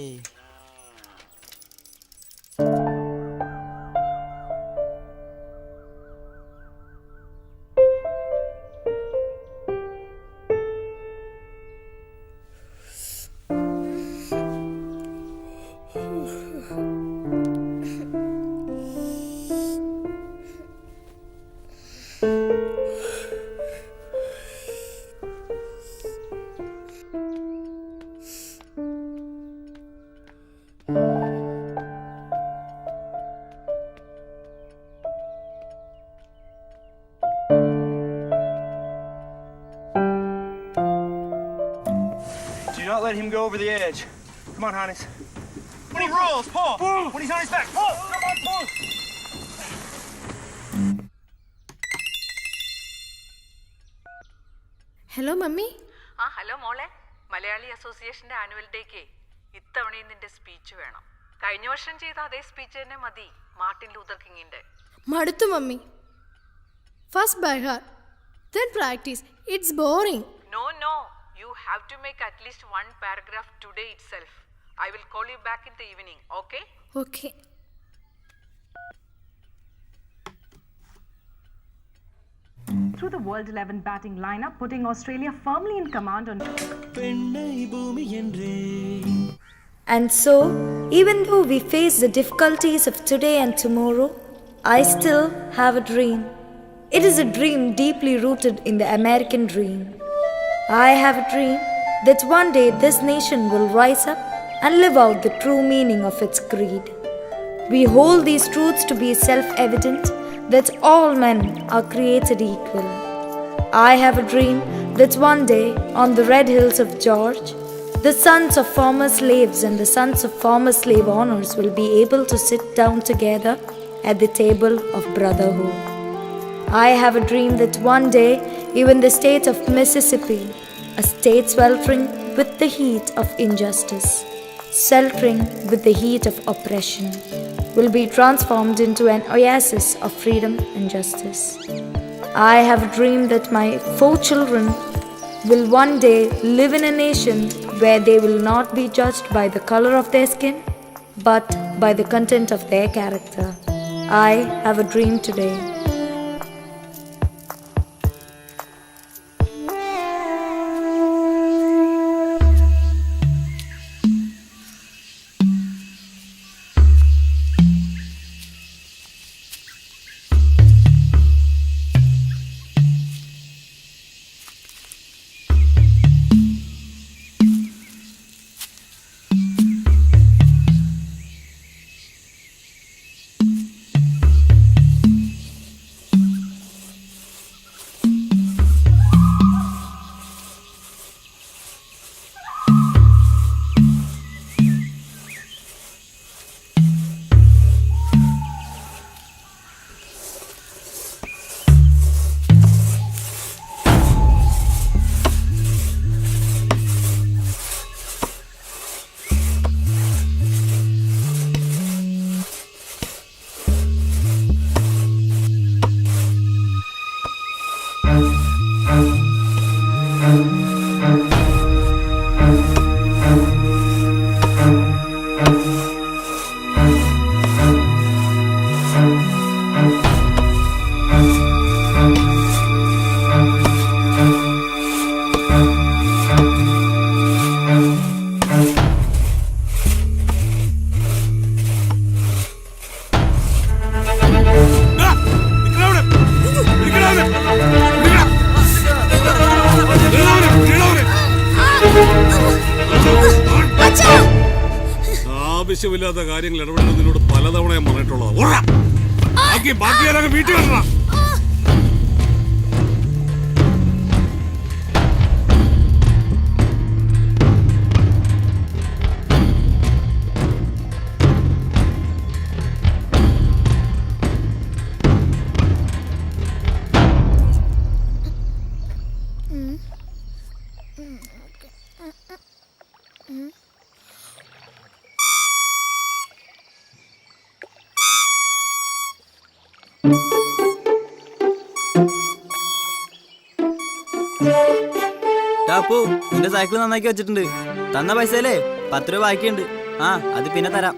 Do not let him go over the edge. Come on, Hannes. When he rolls, pull. When he's on his back, pull. Come on, pull. Hello mummy. Hello മോളെ, മലയാളി അസോസിയേഷന്റെ ആനുവൽ ഡേക്ക് ഇത്തവണയും നിന്റെ സ്പീച്ച് വേണം. കഴിഞ്ഞ വർഷം ചെയ്ത അതേ സ്പീച്ച് തന്നെ മതി, മാർട്ടിൻ ലൂതർ കിങ്ങിന്റെ. മടുത്തു mummy. First by heart, then practice. It's boring. No, you have to make at least one paragraph today itself. I will call you back in the evening, okay? Okay. Through the World 11 batting lineup, putting Australia firmly in command on. And so, even though we face the difficulties of today and tomorrow, I still have a dream. It is a dream deeply rooted in the American dream. I have a dream that one day this nation will rise up and live out the true meaning of its creed. We hold these truths to be self-evident, that all men are created equal. I have a dream that one day, on the red hills of George, the sons of former slaves and the sons of former slave owners will be able to sit down together at the table of brotherhood. I have a dream that one day, even the state of Mississippi, a state sweltering with the heat of injustice, sweltering with the heat of oppression, will be transformed into an oasis of freedom and justice. I have a dream that my 4 children will one day live in a nation where they will not be judged by the color of their skin, but by the content of their character. I have a dream today. ആവശ്യമില്ലാത്ത കാര്യങ്ങൾ ഇടപെടുന്ന നിന്നോട് പലതവണ ഞാൻ പറഞ്ഞിട്ടുള്ളത്. ബാക്കി വീട്ടിൽ വരണം. ടാപ്പു, നിന്റെ സൈക്കിൾ നന്നാക്കി വെച്ചിട്ടുണ്ട്. തന്ന പൈസയിലേ 10 രൂപ ബാക്കിയുണ്ട്. ആ, അത് പിന്നെ തരാം.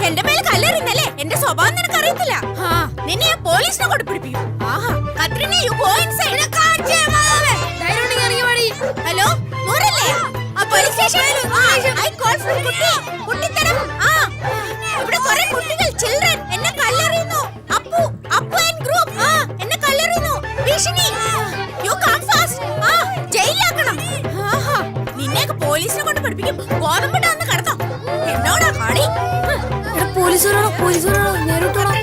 എന്റെ മേൽ കല്ലെറിയുന്നല്ലേ എന്റെ സ്വഭാവം നിനക്ക് അറിയത്തില്ല. നിന്നെ ഞാൻ പോലീസിനെ കൊണ്ട് പിടിപ്പിക്കും. ഹലോ, നൂറല്ലേ? ആ പോലീസ് സ്റ്റേഷനിൽ ഇവിടെ കുറെ കുട്ടികൾ ചിൽഡ്രൻ എന്നെ കല്ലെറിയുന്നു. അപ്പു ആൻഡ് ഗ്രൂപ്പ് എന്നെ കല്ലെറിയുന്നു. ഭീഷണി. You come fast. ജയിലിലാക്കണം. നിന്നെയൊക്കെ പോലീസിനെ കൊണ്ട് പഠിപ്പിക്കും. ഗോതമ്പിട്ടാന്ന് കടത്തോ. എന്നോടാ കളി. പോലീസുകാരാണോ നേരിട്ടോളാം.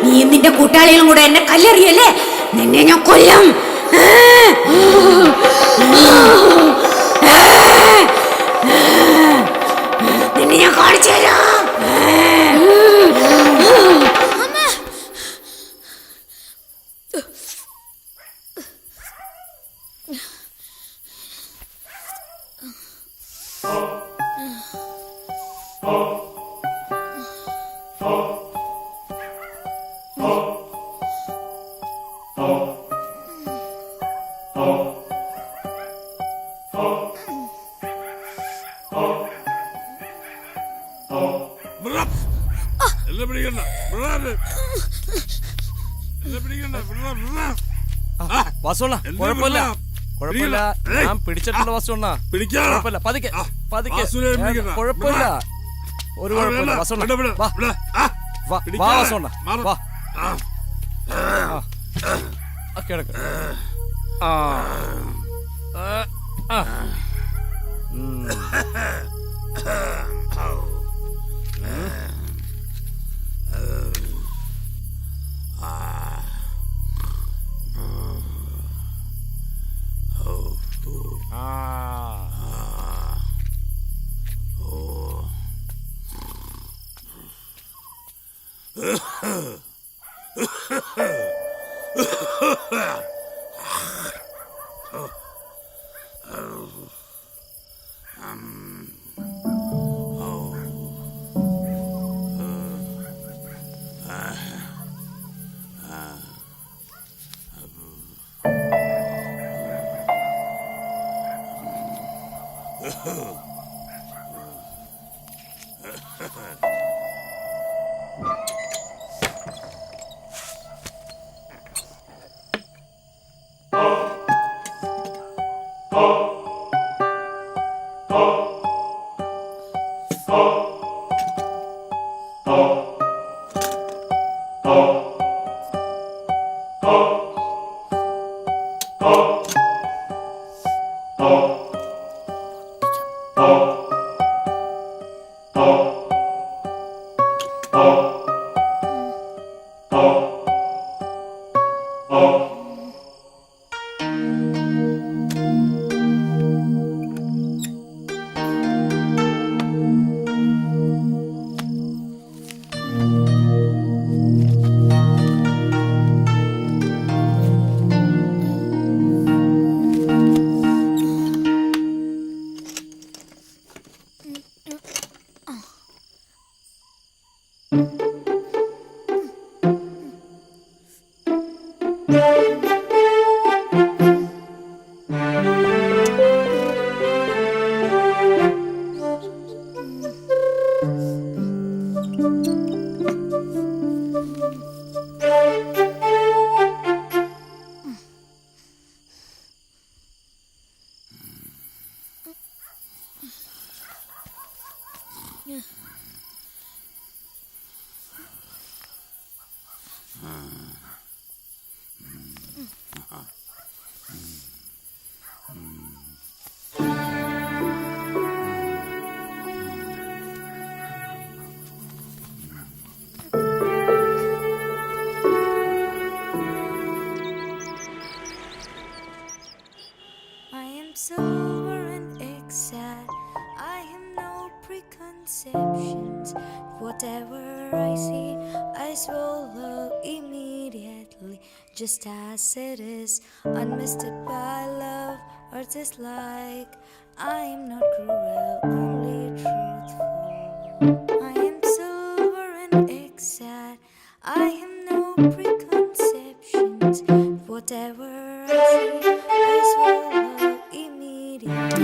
നീ നിന്റെ കൂട്ടാളികളും കൂടെ എന്നെ കല്ലെറിയല്ലേ? നിന്നെ ഞാൻ കൊല്ലും. നിന്നെ ഞാൻ കാണിച്ചു തരാം. വാസുണ്ണ, കുഴപ്പമില്ല. ഞാൻ പിടിച്ചിട്ടുള്ള വാസുണ്ണ. കുഴപ്പമില്ല, പതുക്കെ കുഴപ്പമില്ല. ഒരു കുഴപ്പമില്ല വാസുണ്ണ. വാ വാസുണ്ണ, വാ. കിടക്ക്. Silver and exact, I have no preconceptions. Whatever I see, I swallow immediately, just as it is, unmisted by love or dislike. I am not cruel, only truthful. I am silver and exact, I have no preconceptions. Whatever I see, I swallow immediately.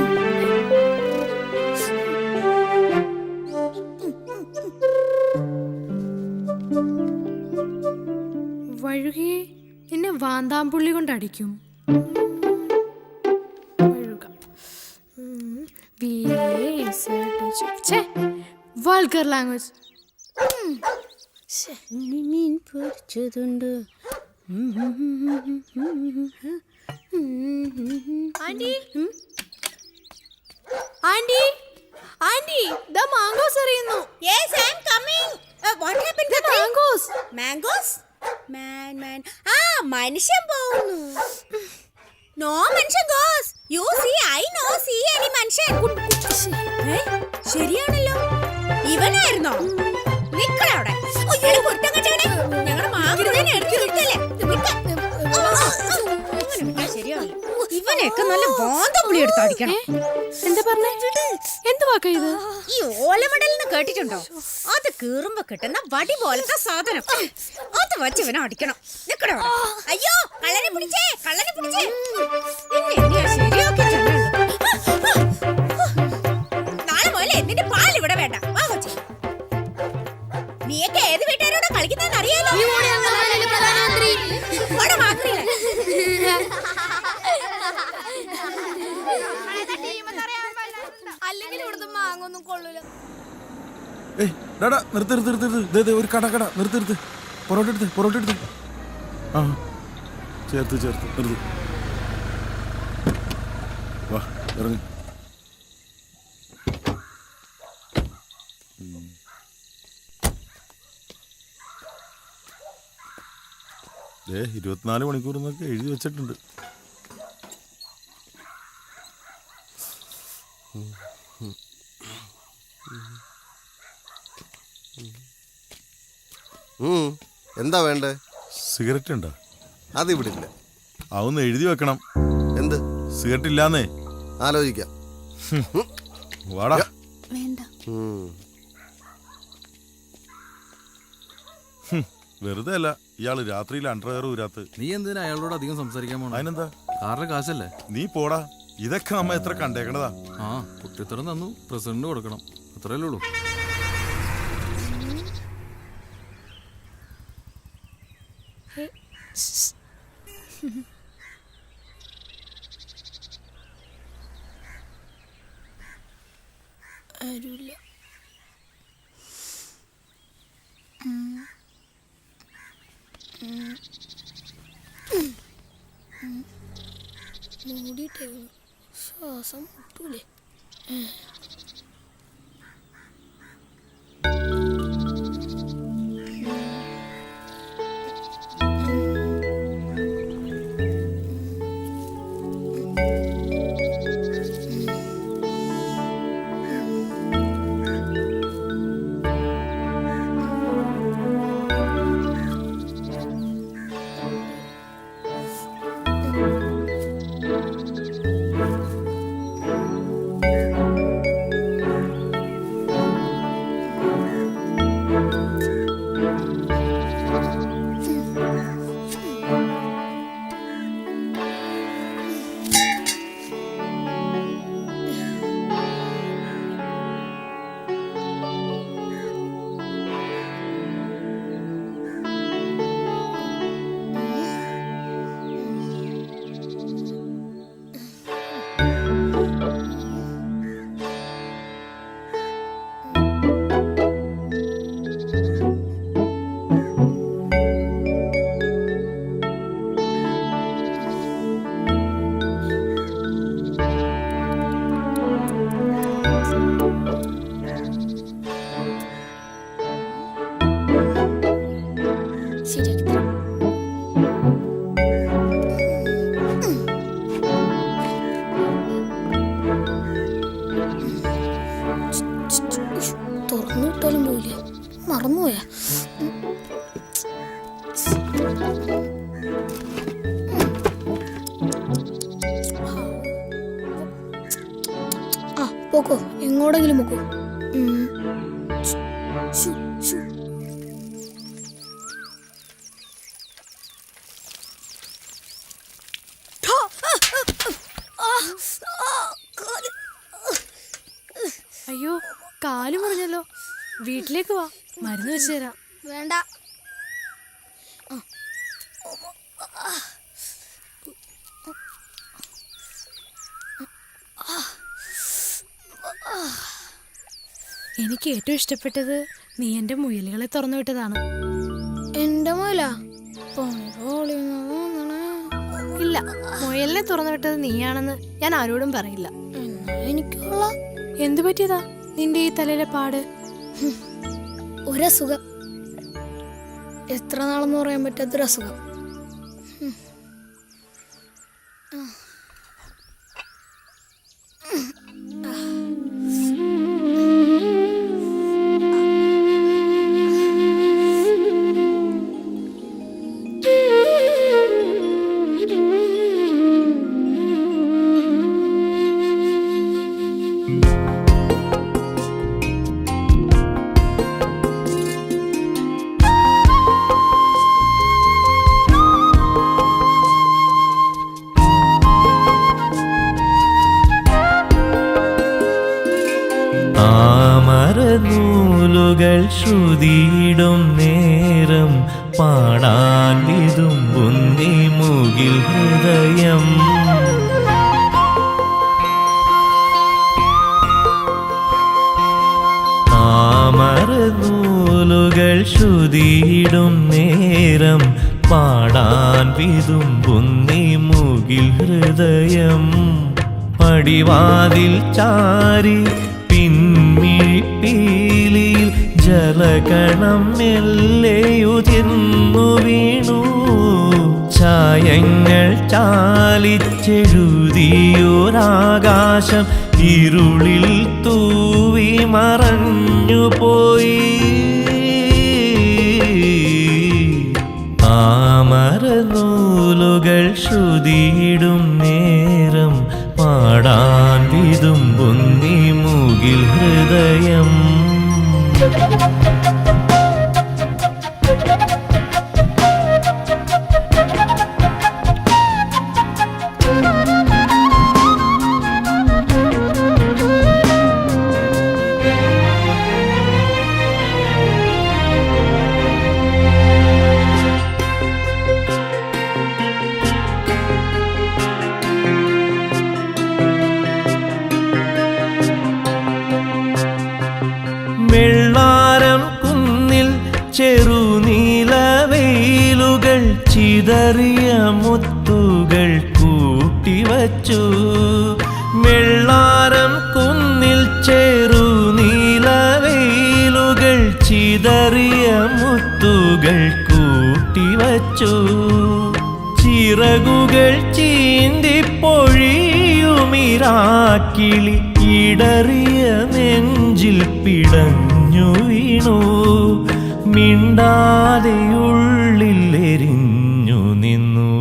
വഴുകി എന്നെ വാന്താമ്പുള്ളി കൊണ്ടടിക്കും. Vulgar language. മീൻ പൊരിച്ചതുണ്ട്. ആന്റി ആന്റി ആന്റി ദാ മാംഗോസ് എറിയുന്നു. Yes, I am coming. What happened? The mangoes. Mangoes? Man. മനുഷ്യൻ പോകുന്നു. No മനുഷ്യൻ goes. You see, I no see any മനുഷ്യൻ. ശരിയാണല്ലോ. ഇവനായിരുന്നോ? നിക്കടാ അവിടെ. ഞങ്ങളുടെ മാങ്ങ എടുത്തു നിർത്തല്ലേ. ശരിയാണല്ലോ. ഇവനെയൊക്കെ നല്ല വാന്തപ്പുളി എടുത്ത് അടിക്കണം. എന്താ പറഞ്ഞേ? എന്ത് വാക്കാ ഇത്? ഈ ഓലമടലിന് കേട്ടിട്ടുണ്ടോ? അത് കീറുമ്പോ കിട്ടുന്ന വടി പോലത്തെ സാധനം. അത് വെച്ച് ഇവനെ അടിക്കണം. നിക്കടോ. അയ്യോ കള്ളനെ പിടിച്ചേ. ശരിയാക്കി നാളെ പോലെ നിന്റെ പാൽ ഇവിടെ വേണ്ട. വാ കൊച്ചേ. നീയൊക്കെ ഏത് വീട്ടുകാരോടെ കളിക്കുന്നതെന്ന് അറിയാലോ. അല്ലെങ്കിൽ ഇവിടുത്തെ മാങ്ങൊന്നും കൊള്ളൂല. നിർത്ത് ഒരു കട നിർത്ത് പൊറോട്ട എടുത്ത് ആ ചേർത്ത് നിർത്ത്. വാ ഇറങ്ങി. 24 മണിക്കൂർ എന്നൊക്കെ എഴുതി വെച്ചിട്ടുണ്ട്. എന്താ വേണ്ടേ? സിഗരറ്റ് ഉണ്ടോ? അതിവിടെ ഇല്ല. അതൊന്ന് എഴുതി വെക്കണം. എന്ത്? സിഗരറ്റ് ഇല്ലാന്നേ. ആലോചിക്കാം. വാടാ. വേണ്ട. വെറുതെ അല്ല ഇയാള് രാത്രിയിൽ അണ്ടർവെയർ ഊരാത്ത്. നീ എന്തിനാ അയാളോട് അധികം സംസാരിക്കാൻ പോണ? അതിനെന്താ? കാറിലെ കാശല്ലേ? നീ പോടാ. ഇതൊക്കെ നമ്മ എത്ര കണ്ടേക്കണതാ. ആ കുട്ടിത്തരം തന്നു, പ്രസിഡന്റ് കൊടുക്കണം, അത്രയല്ലേ ഉള്ളൂ. ആരുമില്ല. മൂടിയിട്ടേക്കുന്നു. ശ്വാസം മുട്ടൂലേ? തുറന്നിട്ടാലും പോയില്ലേ, മറന്നുപോയാ. ആ പോക്കോ, എങ്ങോടെങ്കിലും പോക്കോ. അയ്യോ, കാല് മുറിഞ്ഞല്ലോ. വീട്ടിലേക്ക് വാ, മരുന്ന് വെച്ച് തരാം. വേണ്ട. എനിക്ക് ഏറ്റവും ഇഷ്ടപ്പെട്ടത് നീ എന്റെ മുയലുകളെ തുറന്നു വിട്ടതാണ്. എന്റെ മുയല? ഇല്ല, മുയലിനെ തുറന്നു വിട്ടത് നീയാണെന്ന് ഞാൻ ആരോടും പറയില്ല. എനിക്കുള്ള എന്തു പറ്റിയതാ നിന്റെ ഈ തലയിലെ പാട്? ഒരസുഖം, എത്ര നാളെന്ന് പറയാൻ പറ്റാത്തൊരസുഖം. നൂലുകൾ ശ്രുതിയിടും നേരം പാടാൻ വിതുമ്പുന്നി മുകിൽ ഹൃദയം. താമരനൂലുകൾ ശ്രുതിയിടും നേരം പാടാൻ വിതുമ്പുന്നി മുകിൽ ഹൃദയം. പടിവാതിൽ ചാരി പിൻമിഴിപ്പീലിയിൽ ജലകണം മെല്ലെയുതിർന്നു വീണു. ഛായങ്ങൾ ചാലിച്ചെഴുതിയൊരാകാശം ഇരുളിൽ തൂവി മറഞ്ഞുപോയി. താമരനൂലുകൾ ശ്രുതിയിടും നേരം പാടാൻ വിതുമ്പുന്നി മുകിൽ ഹൃദയം. വെള്ളാരം കുന്നിൽ ചെറുനീലവെയിലുകൾ ചിതറിയ മുത്തുകൾ കൂട്ടിവച്ചു. വെള്ളാരം കുന്നിൽ ചെറുനീലവെയിലുകൾ ചിതറിയ മുത്തുകൾ കൂട്ടിവച്ചു. ചിറകുകൾ ചീന്തിപ്പൊഴിയുമിരാക്കിളി ഇടറിയ നെഞ്ചിൽ പിടഞ്ഞു വീണു. മിണ്ടാതെയുള്ളിൽ എരിഞ്ഞു നിന്നു.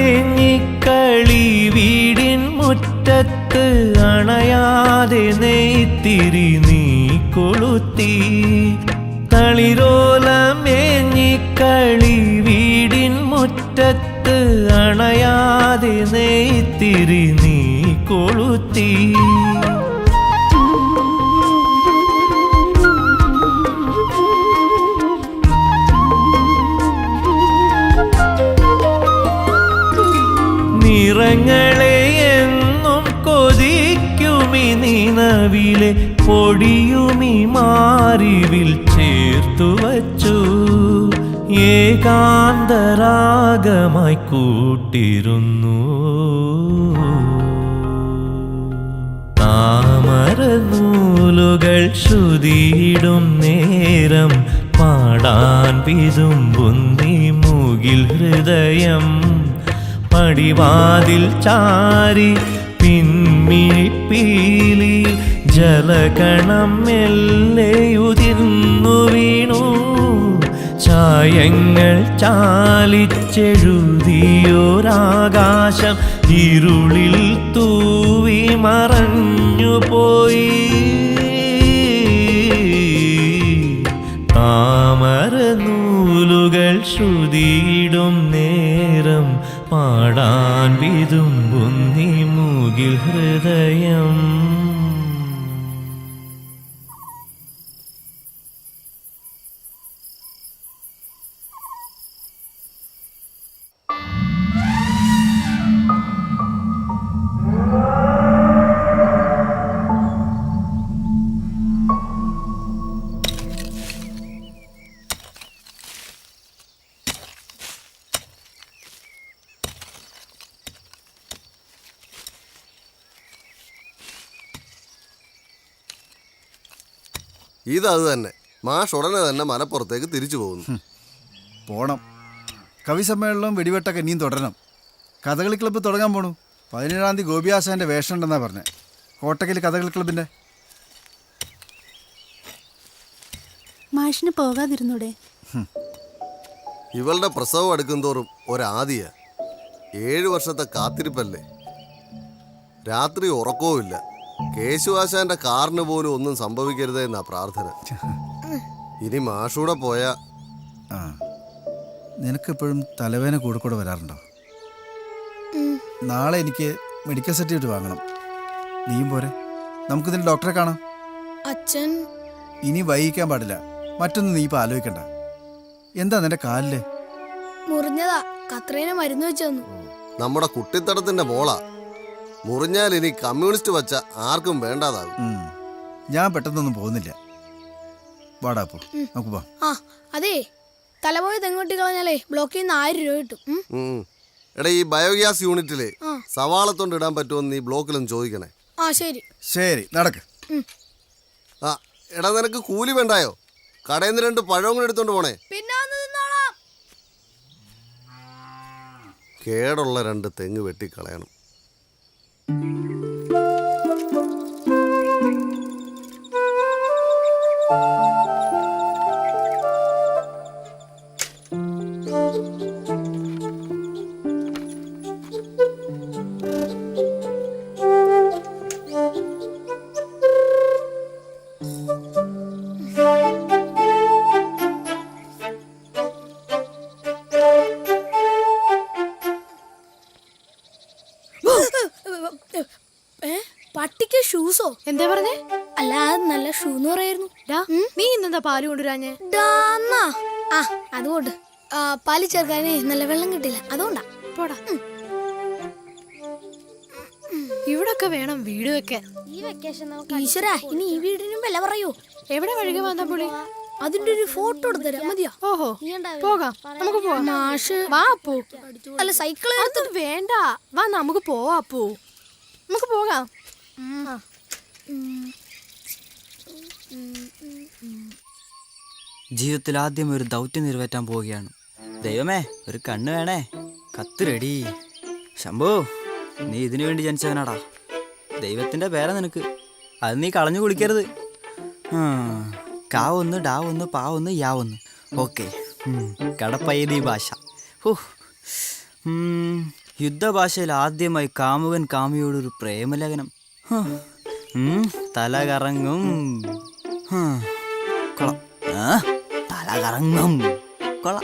തളിരോലമേഞ്ഞിക്കളി വീടിൻ മുറ്റത്ത് അണയാതെ നെയ്ത്തിരി നീ കൊളുത്തി. തളിരോലമേഞ്ഞിക്കളി വീടിൻ മുറ്റത്ത് അണയാതെ നെയ്ത്തിരി നീ കൊളുത്തി. നിറങ്ങളെ എന്നും കൊതിക്കുമി നിനവിലെ പൊടിയുമി മാറിവിൽ ചേർത്തു വച്ചു. ഏകാന്തരാഗമായി കൂട്ടിരുന്നു. താമരനൂലുകൾ ശ്രുതിയിടും നേരം പാടാൻ വിതുമ്പുന്നി മുകിൽ ഹൃദയം. പടിവാതിൽ ചാരി പിൻമിഴിപ്പീലി ജലകണം മെല്ലെയുതിർന്നു വീണു. ചായങ്ങൾ ചാലിച്ചെഴുതിയൊരാകാശം ഇരുളിൽ തൂവി മറഞ്ഞുപോയി. താമരനൂലുകൾ ശ്രുതിയിടും നേരം പാടാൻ വിതുമ്പുന്നി മുകിൽ ഹൃദയം. ഇതത് തന്നെ. മാഷ് ഉടനെ തന്നെ മലപ്പുറത്തേക്ക് തിരിച്ചു പോകുന്നു. പോണം. കവി സമ്മേളനവും വെടിവെട്ടൊക്കെ ഇനിയും തുടരണം. കഥകളി ക്ലബ്ബ് തുടങ്ങാൻ പോണു. 17-ാം തീയതി ഗോപിയാശാന്റെ വേഷം ഉണ്ടെന്നാ പറഞ്ഞത്. കോട്ടക്കൽ കഥകളി ക്ലബിന്റെ. മാഷിന് പോകാതിരുന്നൂടെ? ഇവളുടെ പ്രസവം അടുക്കും തോറും ഒരാദിയ. 7 വർഷത്തെ കാത്തിരിപ്പല്ലേ. രാത്രി ഉറക്കവുമില്ല. കേശുവാശാന്റെ കാറിന് പോലും ഒന്നും സംഭവിക്കരുതേ എന്നാ പ്രാർത്ഥന. ഇനി മാഷൂടെ പോയാ. നിനക്കെപ്പോഴും തലവേദന കൂടെ വരാറുണ്ടോ? നാളെ എനിക്ക് മെഡിക്കൽ സർട്ടിഫിക്കറ്റ് വാങ്ങണം. നീയും പോരെ? നമുക്കിതിന് ഡോക്ടറെ കാണാം. അച്ഛൻ ഇനി വൈകിക്കാൻ പാടില്ല. മറ്റൊന്നും നീ ഇപ്പൊ ആലോചിക്കണ്ട. എന്താ നിന്റെ കാലില്? മുറിഞ്ഞതാ. കത്രേനെ മരുന്ന് വെച്ചു തന്നു. നമ്മുടെ കുട്ടിത്തടത്തിന്റെ മോളാ. മുറിഞ്ഞാൽ ഇനി കമ്മ്യൂണിസ്റ്റ് വച്ച ആർക്കും വേണ്ടാതാകും. ഞാൻ പെട്ടെന്നൊന്നും പോകുന്നില്ല. വാടാപ്പോ നമുക്ക് പോവാം. ആ അതെ, തലപോയി തെങ്ങോട്ടി കളഞ്ഞാലേ ബ്ലോക്കിൽ നിന്ന് 1000 രൂപ കിട്ടും. എടാ, ഈ ബയോഗ്യാസ് യൂണിറ്റിലെ സവാളത്തോണ്ട് ഇടാൻ പറ്റുമെന്ന് ഈ ബ്ലോക്കിലൊന്ന് ചോദിക്കണേ. ആ ശരി ശരി, നടക്ക്. ആ എടാ, നിനക്ക് കൂലി വേണ്ടായോ? കടയിൽ നിന്ന് 2 പഴവും കൂടെ എടുത്തോണ്ട് പോണേ. കേടുള്ള 2 തെങ്ങ് വെട്ടിക്കളയണം. പട്ടിക്ക് ഷൂസോ? എന്താ പറഞ്ഞേ? അല്ല, അത് നല്ല ഷൂ എന്ന് പറയായിരുന്നു. നീ ഇന്നെന്താ പാല് കൊണ്ടുവരാഞ്ഞേ? അതുകൊണ്ട് പാല് ചേർക്കാനേ നല്ല വെള്ളം കിട്ടില്ല, അതുകൊണ്ടാ. പോടാ. ഇവിടൊക്കെ വേണം വീട് വെക്കാൻ. ഈശ്വരാ, ഇനി ഈ വീടിനും വില പറയൂ. എവിടെ വഴിക വന്ന പുള്ളി? അതിന്റെ ഒരു ഫോട്ടോ എടുത്തരാ മതിയോ? ഓഹോ, പോകാം, നമുക്ക് പോവാം. മാഷ് വാ അപ്പൂ. അല്ല, സൈക്കിൾ എടുത്തിട്ട് വേണ്ട, വാ നമുക്ക് പോവാ അപ്പൂ. നമുക്ക് പോകാം. ജീവിതത്തിൽ ആദ്യം ഒരു ദൗത്യം നിറവേറ്റാൻ പോവുകയാണ്. ദൈവമേ, ഒരു കണ്ണ് വേണേ. കത്ത് റെഡി. ശംഭു, നീ ഇതിനു വേണ്ടി ജനിച്ചവനാടാ. ദൈവത്തിന്റെ പേരാ നിനക്ക്. അത് നീ കളഞ്ഞു കുളിക്കരുത്. കാ 1 ഡാ 1 പാ 1 യാ 1. ഓക്കെ. കടപ്പയ്യതി ഭാഷ. യുദ്ധഭാഷയിൽ ആദ്യമായി കാമുകൻ കാമിയോടൊരു പ്രേമലേഖനം. തല കറങ്ങും. കൊള തല കറങ്ങും. കൊള.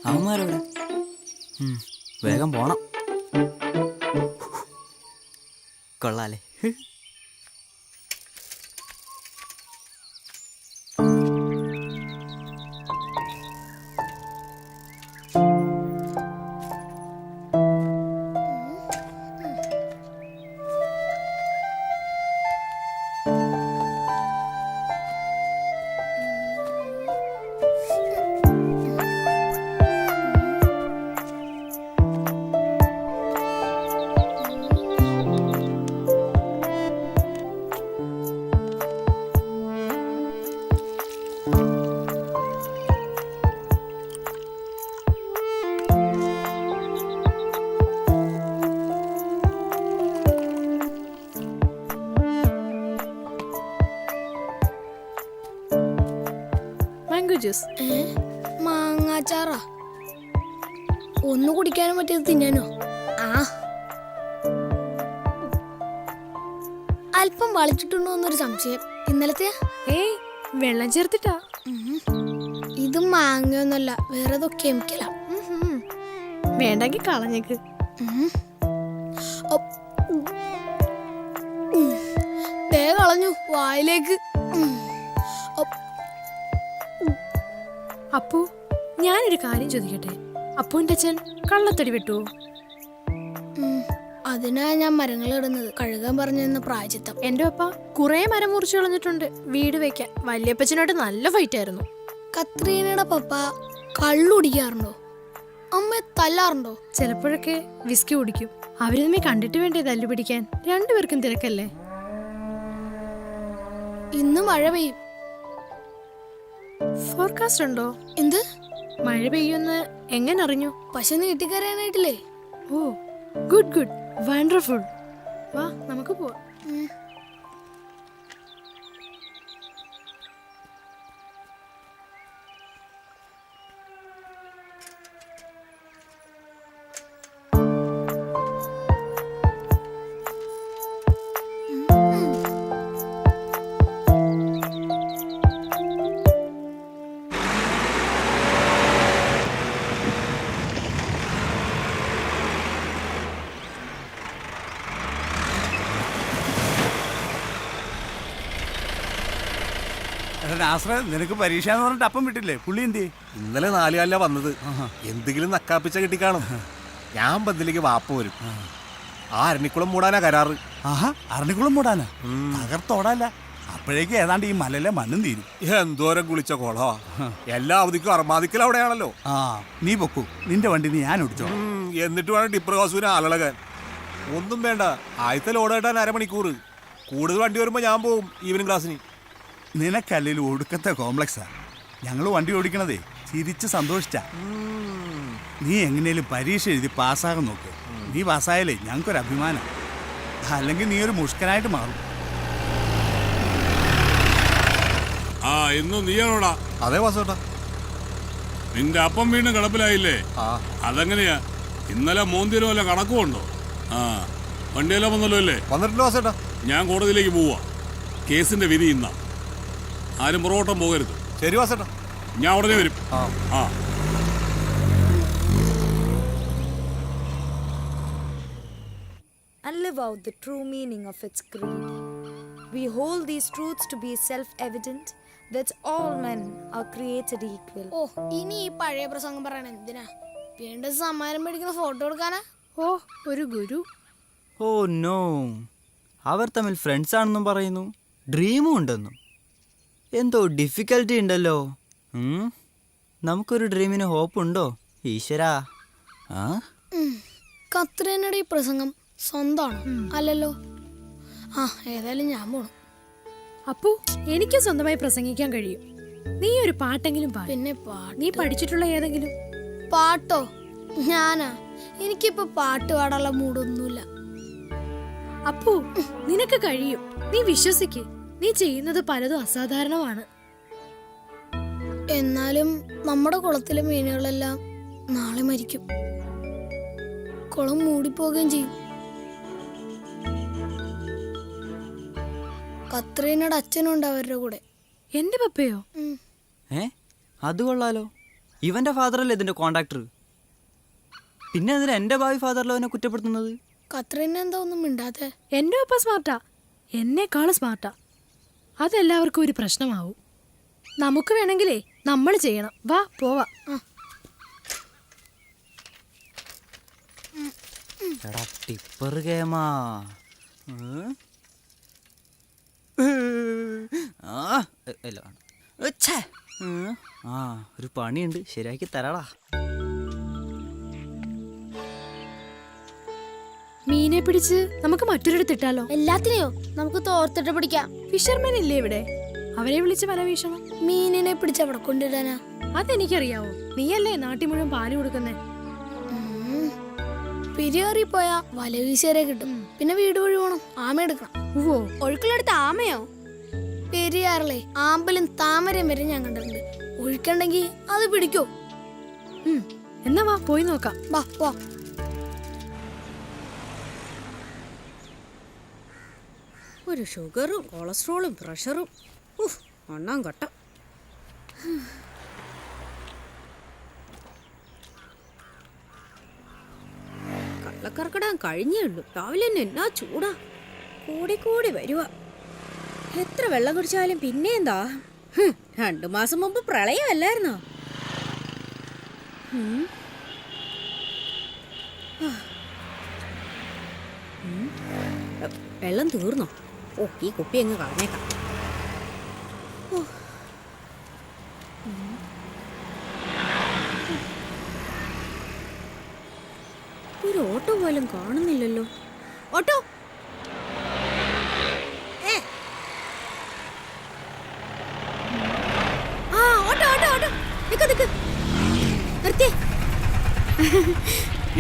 അവന്മാരെവിടെ? വേഗം പോണം. കൊള്ളാലേ. മാങ്ങാച്ചാറാ? ഒന്ന് കുടിക്കാനും പറ്റിയത് തിന്നാനോ? അല്പം വളിച്ചിട്ടുണ്ടോ എന്നൊരു സംശയം. ഇന്നലത്തെ വെള്ളം ചേർത്തിട്ടാ. ഇത് മാങ്ങയൊന്നല്ല, വേറെ ഏതോ കെമിക്കലാ. വേണ്ടെങ്കിൽ കളഞ്ഞേക്ക്. കളഞ്ഞു വായിലേക്ക്. അപ്പു, ഞാനൊരു കാര്യം ചോദിക്കട്ടെ? അപ്പുവിന്റെ അച്ഛൻ കള്ളത്തടി വെട്ടുവോ? അതിനാ ഞാൻ മരങ്ങൾ ഇടുന്നത്, കഴുകാൻ പറഞ്ഞെന്ന പ്രായച്ചിത്തം. എന്റെ അപ്പ കുറെ മരം മുറിച്ചു കളഞ്ഞിട്ടുണ്ട് വീട് വെക്കാൻ. വല്യപ്പച്ചനോട് നല്ല ഫൈറ്റ് ആയിരുന്നു. കത്രീനയുടെ പപ്പ കള്ളുടിക്കാറുണ്ടോ? അമ്മയെ തല്ലാറുണ്ടോ? ചിലപ്പോഴൊക്കെ വിസ്കി കുടിക്കും. അവര് തമ്മിൽ കണ്ടിട്ട് വേണ്ടേ തല്ലു പിടിക്കാൻ? രണ്ടുപേർക്കും തിരക്കല്ലേ. ഇന്ന് മഴ പെയ്യും. ഫോർകാസ്റ്റ് ഉണ്ടോ? എന്ത്? മഴ പെയ്യുമെന്ന് എങ്ങനെ അറിഞ്ഞു? പശ നീട്ടിക്കറിയാനായിട്ടില്ലേ? ഓ, ഗുഡ് ഗുഡ്, വണ്ടർഫുൾ. വാ, നമുക്ക് പോവാം. നിനക്ക് പരീക്ഷ എന്ന് പറഞ്ഞിട്ട് അപ്പം വിട്ടില്ലേ? പുള്ളി എന്തി? ഇന്നലെ 4 കാലിലാ വന്നത്. എന്തെങ്കിലും നക്കാപ്പിച്ച കിട്ടിക്കാണും. ഞാൻ ബന്ധിലേക്ക് വാപ്പ വരും. ആ അരണിക്കുളം മൂടാനാ കരാറ്. അരണിക്കുളം മൂടാനാ? തകർത്തോടല്ല. അപ്പോഴേക്കും ഏതാണ്ട് ഈ മലയിലെ മണ്ണും തീരും. എന്തോരം കുളിച്ച കുളവാ. എല്ലാ അവധിക്കും അർമാദിക്കൽ അവിടെയാണല്ലോ. നീ പൊക്കൂ, നിന്റെ വണ്ടി നീ ഞാൻ ഓടിച്ചോ. എന്നിട്ട് വേണം ടിപ്പർ കാസുവിനെ ആളളകാൻ. ഒന്നും വേണ്ട, ആദ്യത്തെ ലോഡ് കേട്ടാൻ 1/2 മണിക്കൂർ. കൂടുതൽ വണ്ടി വരുമ്പോ ഞാൻ പോവും ഈവനിങ് ക്ലാസ്സിന്. നിനക്കല്ലേലും ഒടുക്കത്തെ കോംപ്ലക്സാ. ഞങ്ങൾ വണ്ടി ഓടിക്കണതേ ചിരിച്ച് സന്തോഷിച്ചാ. നീ എങ്ങനെയും പരീക്ഷ എഴുതി പാസ്സാകാൻ നോക്ക്. നീ പാസ്സായാലേ ഞങ്ങൾക്കൊരു അഭിമാനം. അല്ലെങ്കിൽ നീ ഒരു മുഷ്കനായിട്ട് മാറും. ഇന്നും നീയാണോടാ? അതെ വാസോട്ടാ. നിന്റെ അപ്പം വീണ്ടും കിടപ്പിലായില്ലേ? അതെങ്ങനെയാ? ഇന്നലെ മോന്തിരോ വല്ല കണക്കുമുണ്ടോ? വണ്ടിയെല്ലാം വന്നല്ലോ അല്ലേ? വന്നിട്ടില്ല വാസോട്ടാ. ഞാൻ കോടതിയിലേക്ക് പോവാ. കേസിന്റെ വിധി ഇന്നാ. ആരും പുറകോട്ടം പോകരുത്. ശരി വാസേട്ടാ, ഞാൻ ഉടനെ വരും. And live out the true meaning of its creed. We hold these truths to be self-evident, that all men are created equal. ഓ, ഇനി ഈ പഴയ പ്രസംഗം പറയണ എന്തിനാ? വീണ്ടും സമ്മാനം മേടിക്കുന്ന ഫോട്ടോ എടുക്കാനാ? ഓ, ഒരു ഗുരു. ഓ നോ, അവർ തമ്മിൽ ഫ്രണ്ട്സ് ആണെന്നും പറയുന്നു, ഡ്രീമും ഉണ്ടെന്നും. എന്തോ ഡിഫിക്കൽട്ടി ഉണ്ടല്ലോ. നമുക്കൊരു ഡ്രീമിന് ഹോപ്പ് ഉണ്ടോ ഈശ്വരാ? കത്രീനയുടെ ഈ പ്രസംഗം സ്വന്തമാണോ? അല്ലല്ലോ. ഏതായാലും ഞാൻ പോണം. അപ്പു, എനിക്ക് സ്വന്തമായി പ്രസംഗിക്കാൻ കഴിയും. നീ ഒരു പാട്ടെങ്കിലും പാട്. പിന്നെ നീ പഠിച്ചിട്ടുള്ള ഏതെങ്കിലും പാട്ടോ? ഞാനാ? എനിക്കിപ്പോ പാട്ട് പാടാനുള്ള മൂടൊന്നുമില്ല. അപ്പു, നിനക്ക് കഴിയും. നീ വിശ്വസിക്ക്. നീ ചെയ്യുന്നത് പലതും അസാധാരണമാണ്. എന്നാലും നമ്മുടെ കുളത്തിലെ മീനുകളെല്ലാം നാളെ മരിക്കും. കുളം മൂടിപ്പോവുകയും ചെയ്യും. കത്രീനയുടെ അച്ഛനുണ്ട് അവരുടെ കൂടെ. എന്റെ പപ്പയോ? അത് കൊള്ളാലോ. ഇവന്റെ ഫാദർ അല്ലേ ഇതിന്റെ കോൺട്രാക്ടർ? പിന്നെ അതിന് എന്റെ ഭാവി ഫാദറിലോ എന്നെ കുറ്റപ്പെടുത്തുന്നത്? കത്രീന എന്താ ഒന്നും മിണ്ടാത്തെ? എന്റെ ഒപ്പ സ്മാർട്ടാ, എന്നെക്കാളും സ്മാർട്ടാ. അതെല്ലാവർക്കും ഒരു പ്രശ്നമാവും. നമുക്ക് വേണമെങ്കിലേ നമ്മൾ ചെയ്യണം. വാ പോവാ. എടാ ടിപ്പർ കേമാ. ഒരു പണിയുണ്ട്, ശരിയാക്കി തരാടാ. മീനെ പിടിച്ച് നമുക്ക് മറ്റൊരിടത്ത് ഇട്ടാലോ? എല്ലാത്തിനെയോ നമുക്ക് തോർത്തിട്ട് പിടിക്കാം. ഫിഷർമാൻ ഇല്ലേ ഇവിടെ? അവരെ വിളിച്ച് വല വീശണം. മീനിനെ പിടിച്ച് അവിടെ കൊണ്ടിടാനാ? അതെനിക്കറിയാവോ. നീയല്ലേ നാട്ടിൽ മുഴുവൻ പാല് കൊടുക്കുന്നേ. പിരിയേറി പോയാ വല വീശേരെ കിട്ടും. പിന്നെ വീട് വഴി പോണം, ആമ എടുക്കണം. ഓ, ഒഴുക്കിലെടുത്ത് ആമയോ? പെരിയാറിലെ ആമ്പലും താമരയും വരെ ഞാൻ കണ്ടിട്ടുണ്ട്. ഒഴുക്കുണ്ടെങ്കിൽ അത് പിടിക്കോ? എന്നാ വാ പോയി നോക്കാം. വാ വാ. ഒരു ഷുഗറും കൊളസ്ട്രോളും പ്രഷറും ഒന്നാം ഘട്ടം. കള്ളക്കർക്കിടാൻ കഴിഞ്ഞേ ഉള്ളൂ. രാവിലെ തന്നെ എന്നാ ചൂടാ, കൂടി കൂടി വരുക. എത്ര വെള്ളം കുടിച്ചാലും പിന്നെ എന്താ? 2 മാസം മുമ്പ് പ്രളയമല്ലായിരുന്നോ? വെള്ളം തീർന്നോ? ഓ, ഈ കുപ്പി അങ്ങ് കളഞ്ഞേക്കാം. ഒരു ഓട്ടോ പോലും കാണുന്നില്ലല്ലോ. ഓട്ടോ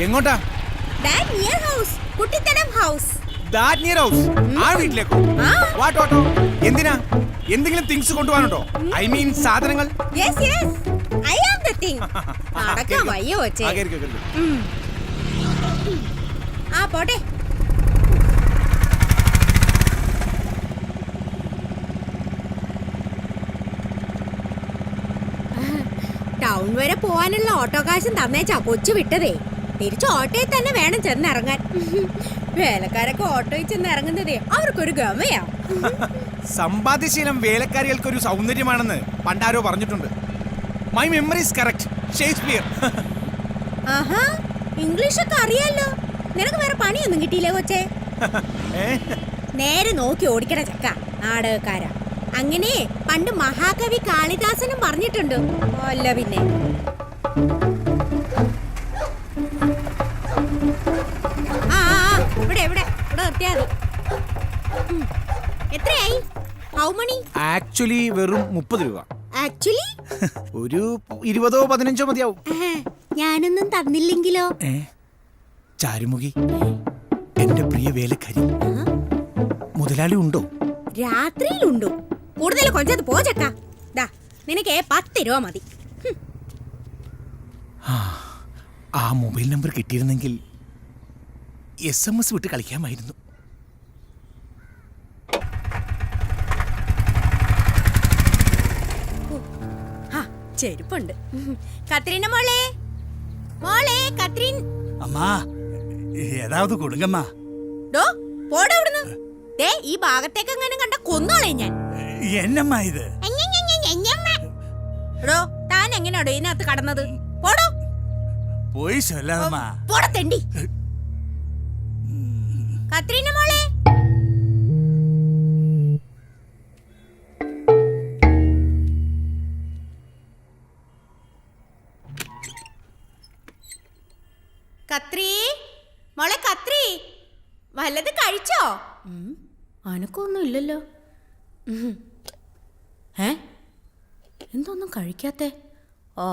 എങ്ങോട്ടാ? ആ വീട്ടിലേക്കോ? What auto? എന്തിനാ? എന്തെങ്കിലും തിങ്സ് കൊണ്ടുപോകാനുണ്ടോ? ഐ മീൻ സാധനങ്ങൾ. പോട്ടെ. ടൗൺ വരെ പോവാനുള്ള ഓട്ടോ കാശും തന്നേച്ചാ കൊച്ചു വിട്ടതേ. തിരിച്ച് ഓട്ടോയിൽ തന്നെ വേണം ചെന്നിറങ്ങാൻ. വേലക്കാരൊക്കെ ഓട്ടോയിൽ ചെന്ന് ഇറങ്ങുന്നതേ അവർക്കൊരു ഗമയാ. സമ്പാദ്യശീലം വേലക്കാരികൾക്കൊരു സൗന്ദര്യമാണെന്ന് പണ്ടാരോ പറഞ്ഞിട്ടുണ്ട്. My memory is correct. Shakespeare. ആഹാ, ഇംഗ്ലീഷൊക്കെ അറിയാലോ. നിനക്ക് വേറെ പണിയൊന്നും കിട്ടിയില്ലേ കൊച്ചേ? നേരെ നോക്കി ഓടിക്കണ ചക്ക നാടകക്കാരാ. അങ്ങനെ പണ്ട് മഹാകവി കാളിദാസനും പറഞ്ഞിട്ടുണ്ട്. അല്ല പിന്നെ ഇവിടെ ഇവിടെ ഇവിടെ നിർത്തിയാ മതി. എത്രയായി? How money? ആക്ച്വലി വെറും 30 രൂപ. ആക്ച്വലി ഒരു 20ഓ 15ഓ മതിയാവും. ഞാനൊന്നും തന്നില്ലെങ്കിലോ? ചാരുമുഖി, എന്റെ പ്രിയ വേലക്കാരി, മുതലാളി ഉണ്ടോ? രാത്രിയിലുണ്ടോ? കൂടുതൽ കൊഞ്ചത്ത് പോച്ചക്ക. നിനക്ക് 10 രൂപ മതി. ആ മൊബൈൽ നമ്പർ കിട്ടിയിരുന്നെങ്കിൽ SMS വിട്ട് കളിക്കാമായിരുന്നു. ചെരുപ്പുണ്ട്. കത്രീന മോളെ, മോളെ കത്രീൻ. അമ്മാ, ഏതാവത് കൊടുങ്ങമ്മ. പോടാ അവിടുന്ന്. ഈ ഭാഗത്തേക്ക് എങ്ങനെ കണ്ട കൊന്നോളെ ഞാൻ. എന്നമ്മ ഇത്? താൻ എങ്ങനെയാടോ ഇതിനകത്ത് കടന്നത്? പോടോ. പോയി ചൊല്ലാതമ്മ. പോടാ തെണ്ടി. കത്രീന മോളെ. കത്രീ മോളെ, കത്രീ വല്ലത് കഴിച്ചോ? അനക്കൊന്നും ഇല്ലല്ലോ. എന്തൊന്നും കഴിക്കാത്തെ? ഓ,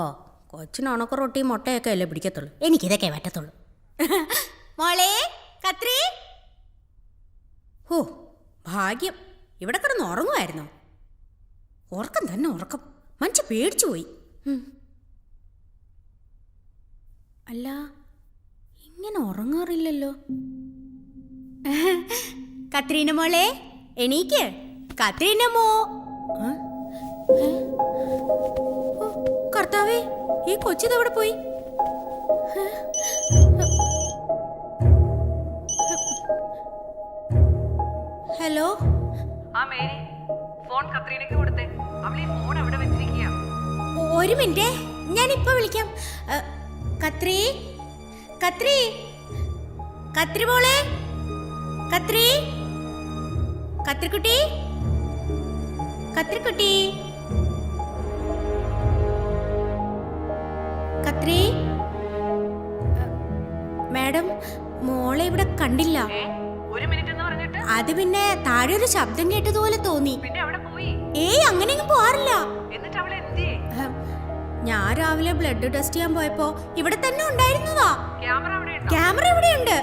കൊച്ചിന് ഉണക്ക റൊട്ടിയും മുട്ടയൊക്കെ അല്ലേ പിടിക്കത്തുള്ളൂ. എനിക്കിതൊക്കെ പറ്റത്തുള്ളൂ. മോളെ കത്രീ. ഓ ഭാഗ്യം, ഇവിടെ കിടന്ന് ഉറങ്ങുമായിരുന്നോ? ഉറക്കം തന്നെ ഉറക്കം. മനുഷ്യ പേടിച്ചു പോയി. അല്ല, ഇങ്ങനെ ഉറങ്ങാറില്ലല്ലോ. കത്രീന മോളെ എണീക്ക്. കത്രീന മോ. കർത്താവേ, ഈ കൊച്ചിതെവിടെ പോയി? ഹലോ ആ മേരി, ഫോൺ കത്രീനയ്ക്ക് കൊടുത്തേ. അവൾ ഈ ഫോൺ എവിടെ വെച്ചിരിക്കുക? ഒരു മിനിറ്റ്, ഞാൻ ഇപ്പൊ വിളിക്കാം. കത്രി കത്രി കത്രി മോളെ, കത്രി കത്രിക്കുട്ടി കത്രിക്കുട്ടി കത്രി. മാഡം, മോളെ ഇവിടെ കണ്ടില്ല. ഒരു മിനിറ്റ് എന്ന് പറഞ്ഞിട്ട് അത് പിന്നെ താഴെ ഒരു ശബ്ദം കേട്ടതുപോലെ തോന്നി. പിന്നെ അവിടെ പോയി. ഏയ്, അങ്ങനെയൊന്നും പോവാറില്ല. എന്നിട്ട് അവൾ എന്തിയെ? ഞാൻ രാവിലെ ബ്ലഡ് ടെസ്റ്റ് ചെയ്യാൻ പോയപ്പോ ഇവിടെ തന്നെ ഉണ്ടായിരുന്നതാ. ക്യാമറ അവിടെ ഉണ്ടോ? ക്യാമറ ഇവിടെയുണ്ട്,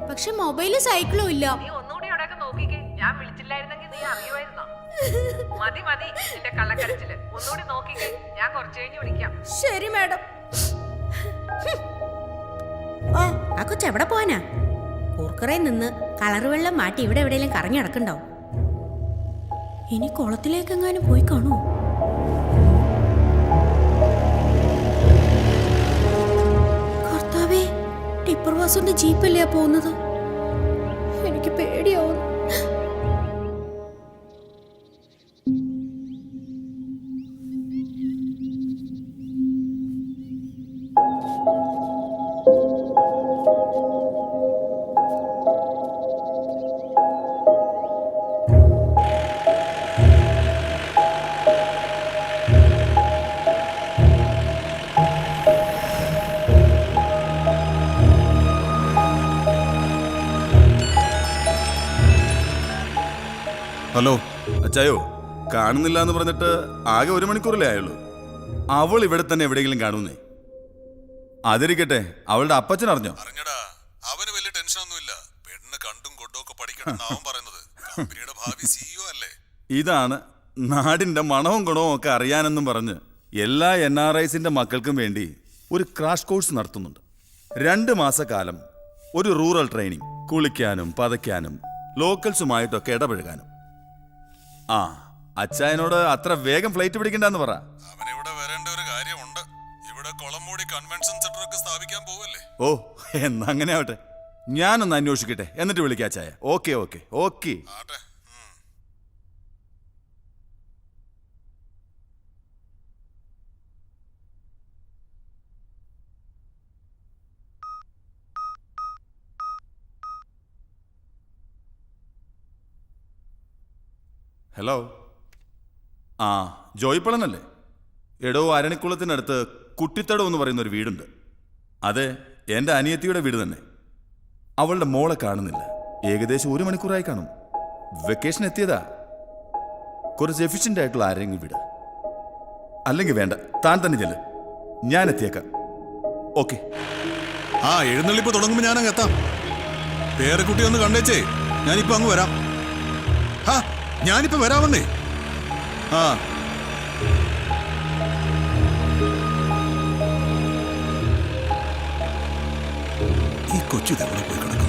പക്ഷെ മൊബൈലും സൈക്കിളും ഇല്ല. നീ ഒന്നുകൂടി അവിടെയൊക്കെ നോക്കിക്കേ. ഞാൻ വിളിച്ചില്ലായിരുന്നെങ്കിൽ നീ അറിയുമായിരുന്നോ? മതി മതി നിന്റെ കള്ളക്കരച്ചില്. ഒന്നുകൂടി നോക്കിക്കേ, ഞാൻ കുറച്ച് കഴിഞ്ഞ് വിളിക്കാം. ശരി മാഡം. ഓ, ആ കൊച്ചെവിടെ പോവാനാ? കൂർക്കറയിൽ നിന്ന് കളർ വെള്ളം മാറ്റി ഇവിടെ എവിടെയെങ്കിലും കറങ്ങി നടക്കണ്ടാവും. ഇനി കുളത്തിലേക്കെങ്ങാനും പോയി കാണൂ. കർത്താവേ, ടിപ്പർ വാസുന്റെ ജീപ്പല്ലേ പോകുന്നത്? എനിക്ക് പേടിയാവുന്നു. ഹലോ അച്ചായോ, കാണുന്നില്ല എന്ന് പറഞ്ഞിട്ട് ആകെ 1 മണിക്കൂറല്ലേ ആയുള്ളൂ. അവൾ ഇവിടെ തന്നെ എവിടെയെങ്കിലും കാണുന്നേ. അതിരിക്കട്ടെ, അവളുടെ അപ്പച്ചൻ അറിഞ്ഞോ? അറിഞ്ഞടാ, അവന് വലിയ ടെൻഷൻ ഒന്നുമില്ല. പെണ്ണ് കണ്ടും കൊണ്ടും ഒക്കെ പഠിക്കണം അവൻ പറയുന്നത്. കമ്പനിയുടെ ഭാവി CEO അല്ലേ. ഇതാണ് നാടിന്റെ മണവും ഗുണവും ഒക്കെ അറിയാനെന്നും പറഞ്ഞ് എല്ലാ NRIസിന്റെ മക്കൾക്കും വേണ്ടി ഒരു ക്രാഷ് കോഴ്സ് നടത്തുന്നുണ്ട്. 2 മാസക്കാലം ഒരു റൂറൽ ട്രെയിനിങ്. കുളിക്കാനും പതയ്ക്കാനും ലോക്കൽസുമായിട്ടൊക്കെ ഇടപഴകാനും. ആ, അച്ചായനോട് അത്ര വേഗം ഫ്ലൈറ്റ് പിടിക്കണ്ടെന്ന് പറ. അവനിവിടെ വരേണ്ട ഒരു കാര്യമുണ്ട്. ഇവിടെ കൊളംബോടി കൺവെൻഷൻ സെന്റർ ഒക്കെ സ്ഥാപിക്കാൻ പോവല്ലേ. ഓ, എന്നാ അങ്ങനെ ആവട്ടെ. ഞാനൊന്ന് അന്വേഷിക്കട്ടെ, എന്നിട്ട് വിളിക്കാം അച്ചായ. Okay okay okay. ഹലോ, ആ ജോയിപ്പളനല്ലേ? എടോ, അരണിക്കുളത്തിനടുത്ത് കുട്ടിത്തടം എന്ന് പറയുന്ന ഒരു വീടുണ്ട്. അതെ, എൻ്റെ അനിയത്തിയുടെ വീട് തന്നെ. അവളുടെ മോളെ കാണുന്നില്ല. ഏകദേശം 1 മണിക്കൂറായി കാണും. വെക്കേഷൻ എത്തിയതാ. കുറച്ച് എഫിഷ്യൻ്റ് ആയിട്ടുള്ള ആരെങ്കിലും വീട്. അല്ലെങ്കിൽ വേണ്ട, താൻ തന്നെ ചെല്ല്, ഞാൻ എത്തിയേക്കാം. ഓക്കെ. ആ, എഴുന്നള്ളിപ്പ് തുടങ്ങുമ്പോൾ ഞാനങ്ങ് എത്താം. പേരക്കുട്ടി ഒന്ന് കണ്ടേച്ചേ, ഞാനിപ്പോ അങ്ങ് വരാം. ഹാ, ഞാനിപ്പോ വരാമെന്നേ. ആ, ഈ കൊച്ചു ഇതെവിടെ പോയി കിടക്കുന്നു?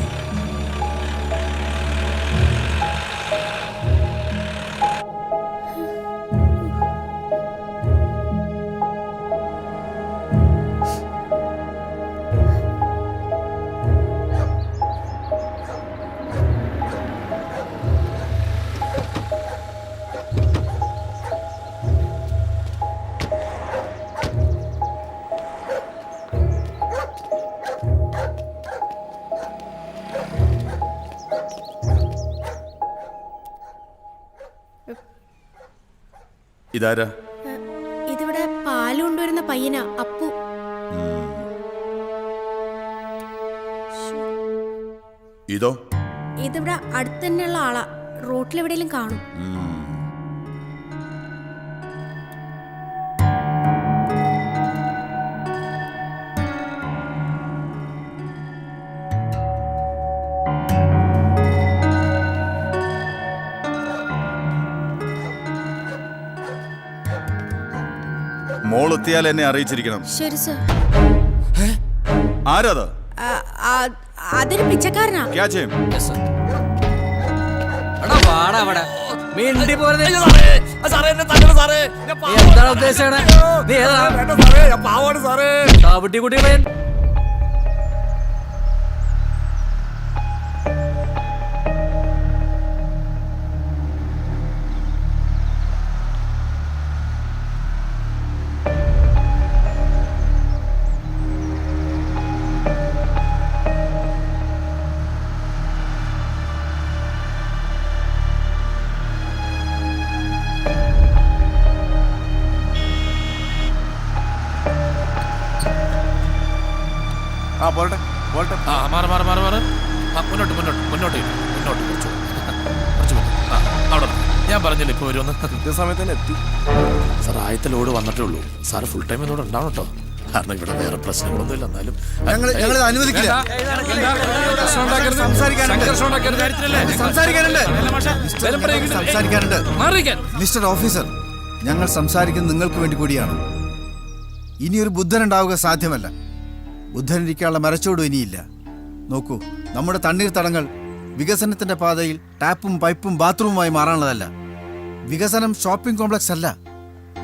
ഇതാരാ? ഇതിവിടെ പാല് കൊണ്ടുവരുന്ന പയ്യനാ, അപ്പു. ഇതോ? ഇതിവിടെ അടുത്ത് തന്നെയുള്ള ആളാ. റോട്ടിലെവിടെയെങ്കിലും കാണും. മോളെത്തിയാൽ എന്നെ അറിയിച്ചിരിക്കണം. ശരി സർ. ആരാത്? അതൊരു പിച്ചക്കാരനാ. ക്യാ ചെയ്യും? എന്താണ് ഉദ്ദേശിച്ചത്? ഇപ്പൊ വരുമെന്ന് കൃത്യസമയത്ത് തന്നെ എത്തി. സാർ ആദ്യത്തെ ലോഡ് വന്നിട്ടേ ഉള്ളൂ. സാർ ഫുൾ ടൈം എന്നോട് ഉണ്ടാവണം കേട്ടോ. കാരണം ഇവിടെ വേറെ പ്രശ്നങ്ങളൊന്നും ഇല്ല. എന്നാലും ഞങ്ങൾ അനുവദിക്കില്ല. മിസ്റ്റർ ഓഫീസർ, ഞങ്ങൾ സംസാരിക്കുന്നത് നിങ്ങൾക്ക് വേണ്ടി കൂടിയാണ്. ഇനിയൊരു ബുദ്ധൻ ഉണ്ടാവുക സാധ്യമല്ല. ബുദ്ധനിരിക്കാനുള്ള മരച്ചോടും ഇനിയില്ല. നോക്കൂ, നമ്മുടെ തണ്ണീർത്തടങ്ങൾ വികസനത്തിന്റെ പാതയിൽ ടാപ്പും പൈപ്പും ബാത്റൂമുമായി മാറാനുള്ളതല്ല. വികസനം ഷോപ്പിംഗ് കോംപ്ലക്സ് അല്ല.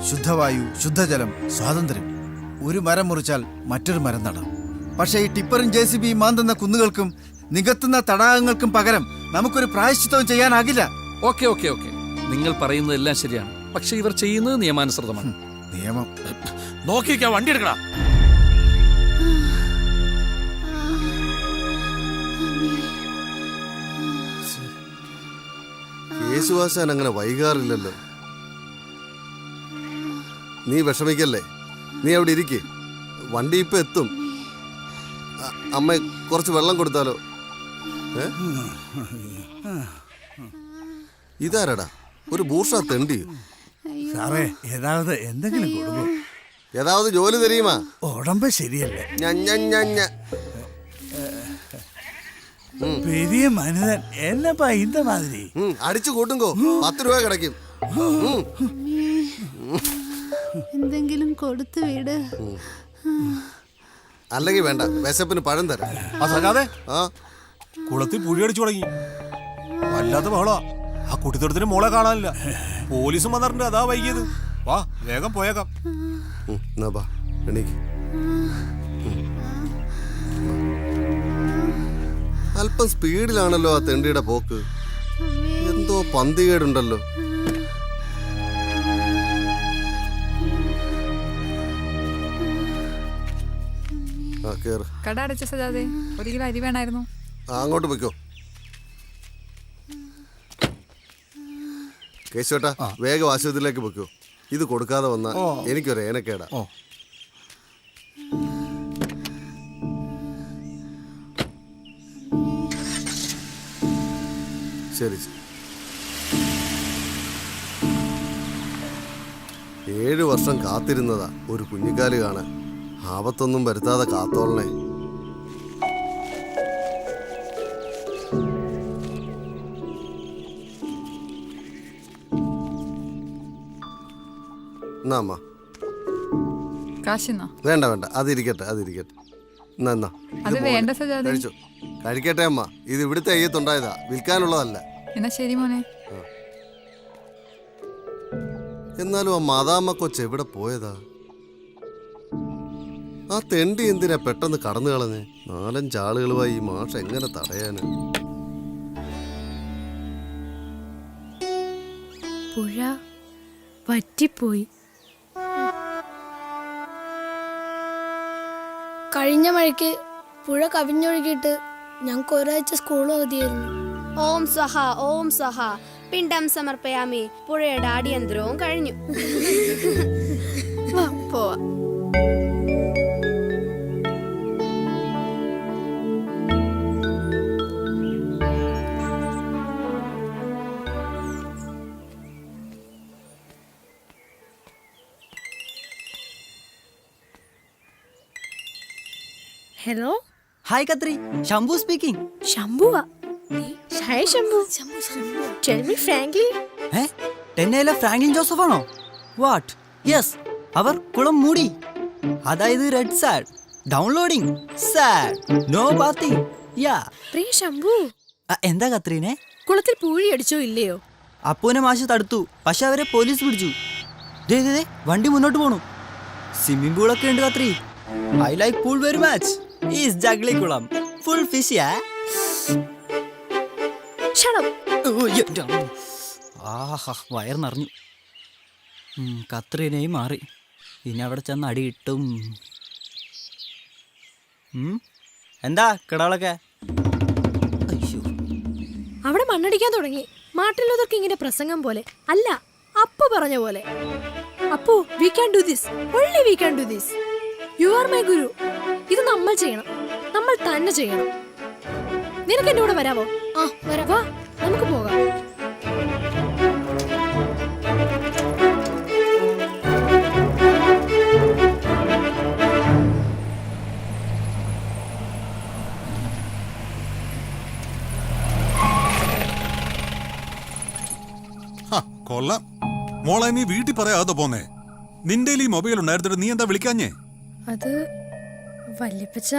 ശുദ്ധവായു, ശുദ്ധജലം, സ്വാതന്ത്ര്യം. ഒരു മരം മുറിച്ചാൽ മറ്റൊരു മരം നടാം. പക്ഷേ ഈ ടിപ്പറും JCB മാന്തുന്ന കുന്നുകൾക്കും നികത്തുന്ന തടാകങ്ങൾക്കും പകരം നമുക്കൊരു പ്രായശ്ചിത്തവും ചെയ്യാനാകില്ല. ഓക്കെ ഓക്കെ ഓക്കെ, നിങ്ങൾ പറയുന്നതെല്ലാം ശരിയാണ്. പക്ഷെ ഇവർ ചെയ്യുന്നത് നിയമാനുസൃതമാണ്. നിയമം നോക്കിയിരിക്കാൻ വണ്ടി എടുക്കണം. യേശുവാശാൻ അങ്ങനെ വൈകാറില്ലല്ലോ. നീ വിഷമിക്കല്ലേ, നീ അവിടെ ഇരിക്കേ, വണ്ടി ഇപ്പൊ എത്തും. അമ്മ കുറച്ച് വെള്ളം കൊടുത്താലോ? ഇതാരടാ, ഒരു ബൂർഷ തെണ്ടിയോ? സാറേ, ഏതാവത് എന്തെങ്കിലും കൊടുക്കും. ഏതാവത് ജോലി തരുമാ? ഉടമ്പ് ശരിയല്ലേ? ഞ പെരിയ മനുതൻ എന്നപ്പാ ഇന്ത മാതിരി അടിച്ചു കൂട്ടുങ്കോ 10 രൂപ കിടക്കും. എന്തെങ്കിലും കൊടുത്തു വീട്. അല്ലെങ്കിൽ വേണ്ട, വിശപ്പിന് പഴം തരാം. കുളത്തിൽ പുഴയടിച്ചു തുടങ്ങി. വല്ലാത്ത ബഹളാ. ആ കുട്ടിത്തോട്ടത്തിന് മോളെ കാണാനില്ല. പോലീസും വന്നിട്ടുണ്ട്, അതാ വൈകിയത്. വാ, വേഗം പോയേക്കാം. എണീക്ക്. അല്പം സ്പീഡിലാണല്ലോ ആ തെണ്ടിയുടെ പോക്ക്. എന്തോ പന്തികേടുണ്ടല്ലോ. കട അടച്ച സജാദേ, 1 കിലോ അരി വേണമായിരുന്നു. അങ്ങോട്ട് പോയിക്കോ. കേശുവേട്ടാ, വേഗം ആശുപത്രിയിലേക്ക് പോയിക്കോ. ഇത് കൊടുക്കാതെ വന്നാ എനിക്കൊരു ഏനക്കേടാ. ശരി. 7 വർഷം കാത്തിരുന്നതാ ഒരു കുഞ്ഞിക്കാല് കാണാൻ. ആപത്തൊന്നും വരുത്താതെ കാത്തോളണേ. എന്നാ അമ്മ. കാശിന്നോ? വേണ്ട വേണ്ട, അതിരിക്കട്ടെ. എന്നാ അത് വേണ്ട സജാദേ. കഴിച്ചോ. കഴിക്കട്ടെ അമ്മ, ഇത് ഇവിടുത്തെ അയ്യത്തുണ്ടായതാ, വിൽക്കാനുള്ളതല്ല. എന്നാ ശരി മോനെ. എന്നാലും ആ മാതാമ്മ കൊച്ച് എവിടെ പോയതാ? ആ തെണ്ടി എന്തിനാ പെട്ടെന്ന് കടന്നു കളഞ്ഞ്? 4-5 ആളുകളുമായി ഈ മാഷ എങ്ങനെ തടയാന്? പുഴ വറ്റിപ്പോയി. കഴിഞ്ഞ മഴയ്ക്ക് പുഴ കവിഞ്ഞൊഴുകിയിട്ട് ഞങ്ങൾക്ക് ഒരാഴ്ച സ്കൂൾ അവധിയായിരുന്നു. ഓം സ്വഹ ഓം സ്വഹ പിണ്ടം സമർപ്പയാമി. പുഴയുടെ അടിയന്തരവും കഴിഞ്ഞു. പോവാ. Hello. Hi Kathri, Shambhu speaking. ശംഭുവാ? Hi Shambhu. Tell me frankly. 10 Franklin Joseph ആണോ? വാട്ട്? യെസ്, അവർ കുളം മൂടി. അതായത് red sad, downloading sad, no bathing. Yeah. പ്രിയ ശംഭു, എന്താ കത്രീനെ? കുളത്തിൽ പൂഴി അടിച്ചോ ഇല്ലയോ? അപ്പൂനെ മാഷ് തടുത്തു, പക്ഷെ അവരെ പോലീസ് പിടിച്ചു. ദേ വണ്ടി മുന്നോട്ട് പോണു. സ്വിമ്മിംഗ് പൂളൊക്കെ ഉണ്ട് Kathri. I like pool very much. Is ജഗ്ലി കുളം, ഫുൾ ഫിഷ്. ആഹാ, വയർ നിറഞ്ഞു. കത്രീനെയും മാറി. ഇനി അവിടെ ചെന്ന് അടി കിട്ടും. എന്താ കിടാളൊക്കെ? അവിടെ മണ്ണടിക്കാൻ തുടങ്ങി. മാർട്ടിൻ ലൂതർ കിങ്ങിന്റെ പ്രസംഗം പോലെ അല്ല, അപ്പു പറഞ്ഞ പോലെ. Appu, we can do this, only we can do this. You are my guru. ഇത് നമ്മൾ ചെയ്യണം, നമ്മൾ തന്നെ ചെയ്യണം. നിനക്ക് എന്റെ കൂടെ വരാമോ? വരാം. വാ, നമുക്ക് പോകാം. കൊള്ളാം. മോളെ നീ വീട്ടിൽ പറയാതെ പോന്നേ. നിന്റെ ഈ മൊബൈൽ ഉണ്ടായിരുന്നിട്ട് നീ എന്താ വിളിക്കാഞ്ഞേ? അത് വല്യപ്പച്ച,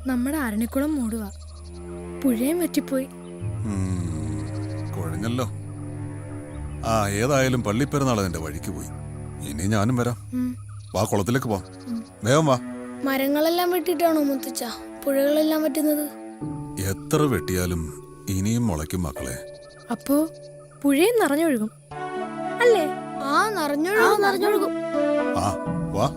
നമ്മുടെ അരണിക്കുളം മൂടുക, പുഴയും പറ്റിപ്പോയി. കുഴഞ്ഞല്ലോ. ആ ഏതായാലും പള്ളിപ്പെരുന്നാൾ എന്റെ വഴിക്ക് പോയി. ഇനി ഞാനും വരാം. വാ, കുളത്തിലേക്ക് പോവാം. വേഗം വാ. മരങ്ങളെല്ലാം വെട്ടിട്ടാണോ മുത്തച്ഛ പുഴകളെല്ലാം പറ്റുന്നത്? എത്ര വെട്ടിയാലും ഇനിയും മുളയ്ക്കും മക്കളെ. അപ്പോ പുഴയും നിറഞ്ഞൊഴുകും അല്ലേ? ആ, നിറഞ്ഞൊഴുകും. ആ വാ.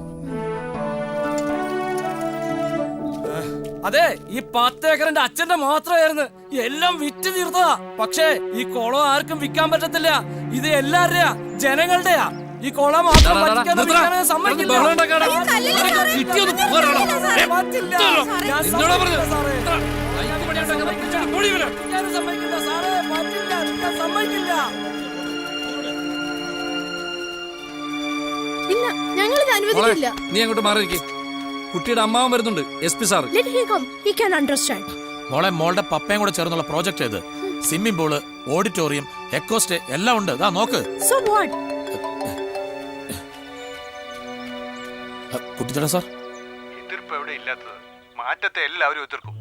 അതെ, ഈ 10 ഏക്കറിന്റെ അച്ഛന്റെ മാത്രമായിരുന്നു. എല്ലാം വിറ്റ് തീർത്തതാ. പക്ഷേ ഈ കുളം ആർക്കും വിൽക്കാൻ പറ്റത്തില്ല. ഇത് എല്ലാവരുടെയാ, ജനങ്ങളുടെയാ. ഈ കുളം മാത്രം സമ്മതിക്കില്ല. ഇല്ല, ഞങ്ങളിത് അനുവദിക്കില്ല. നീ അങ്ങോട്ട് മാറിയിരിക്കേ. കുട്ടിയുടെ അമ്മാവൻ വരുന്നുണ്ട്, SP സാർ. മോളെ, മോളുടെ പപ്പയും കൂടെ ചേർന്നുള്ള പ്രോജക്റ്റ് ഏത്? സ്വിമ്മിംഗ് പൂള്, ഓഡിറ്റോറിയം, എക്കോസ്റ്റേ എല്ലാം ഉണ്ട്. ദാ നോക്ക്. കുട്ടിച്ചേട്ടാ സാർ, എതിർപ്പ് എവിടെ ഇല്ലാത്തത്? മാറ്റത്തെ എല്ലാവരും എതിർക്കും.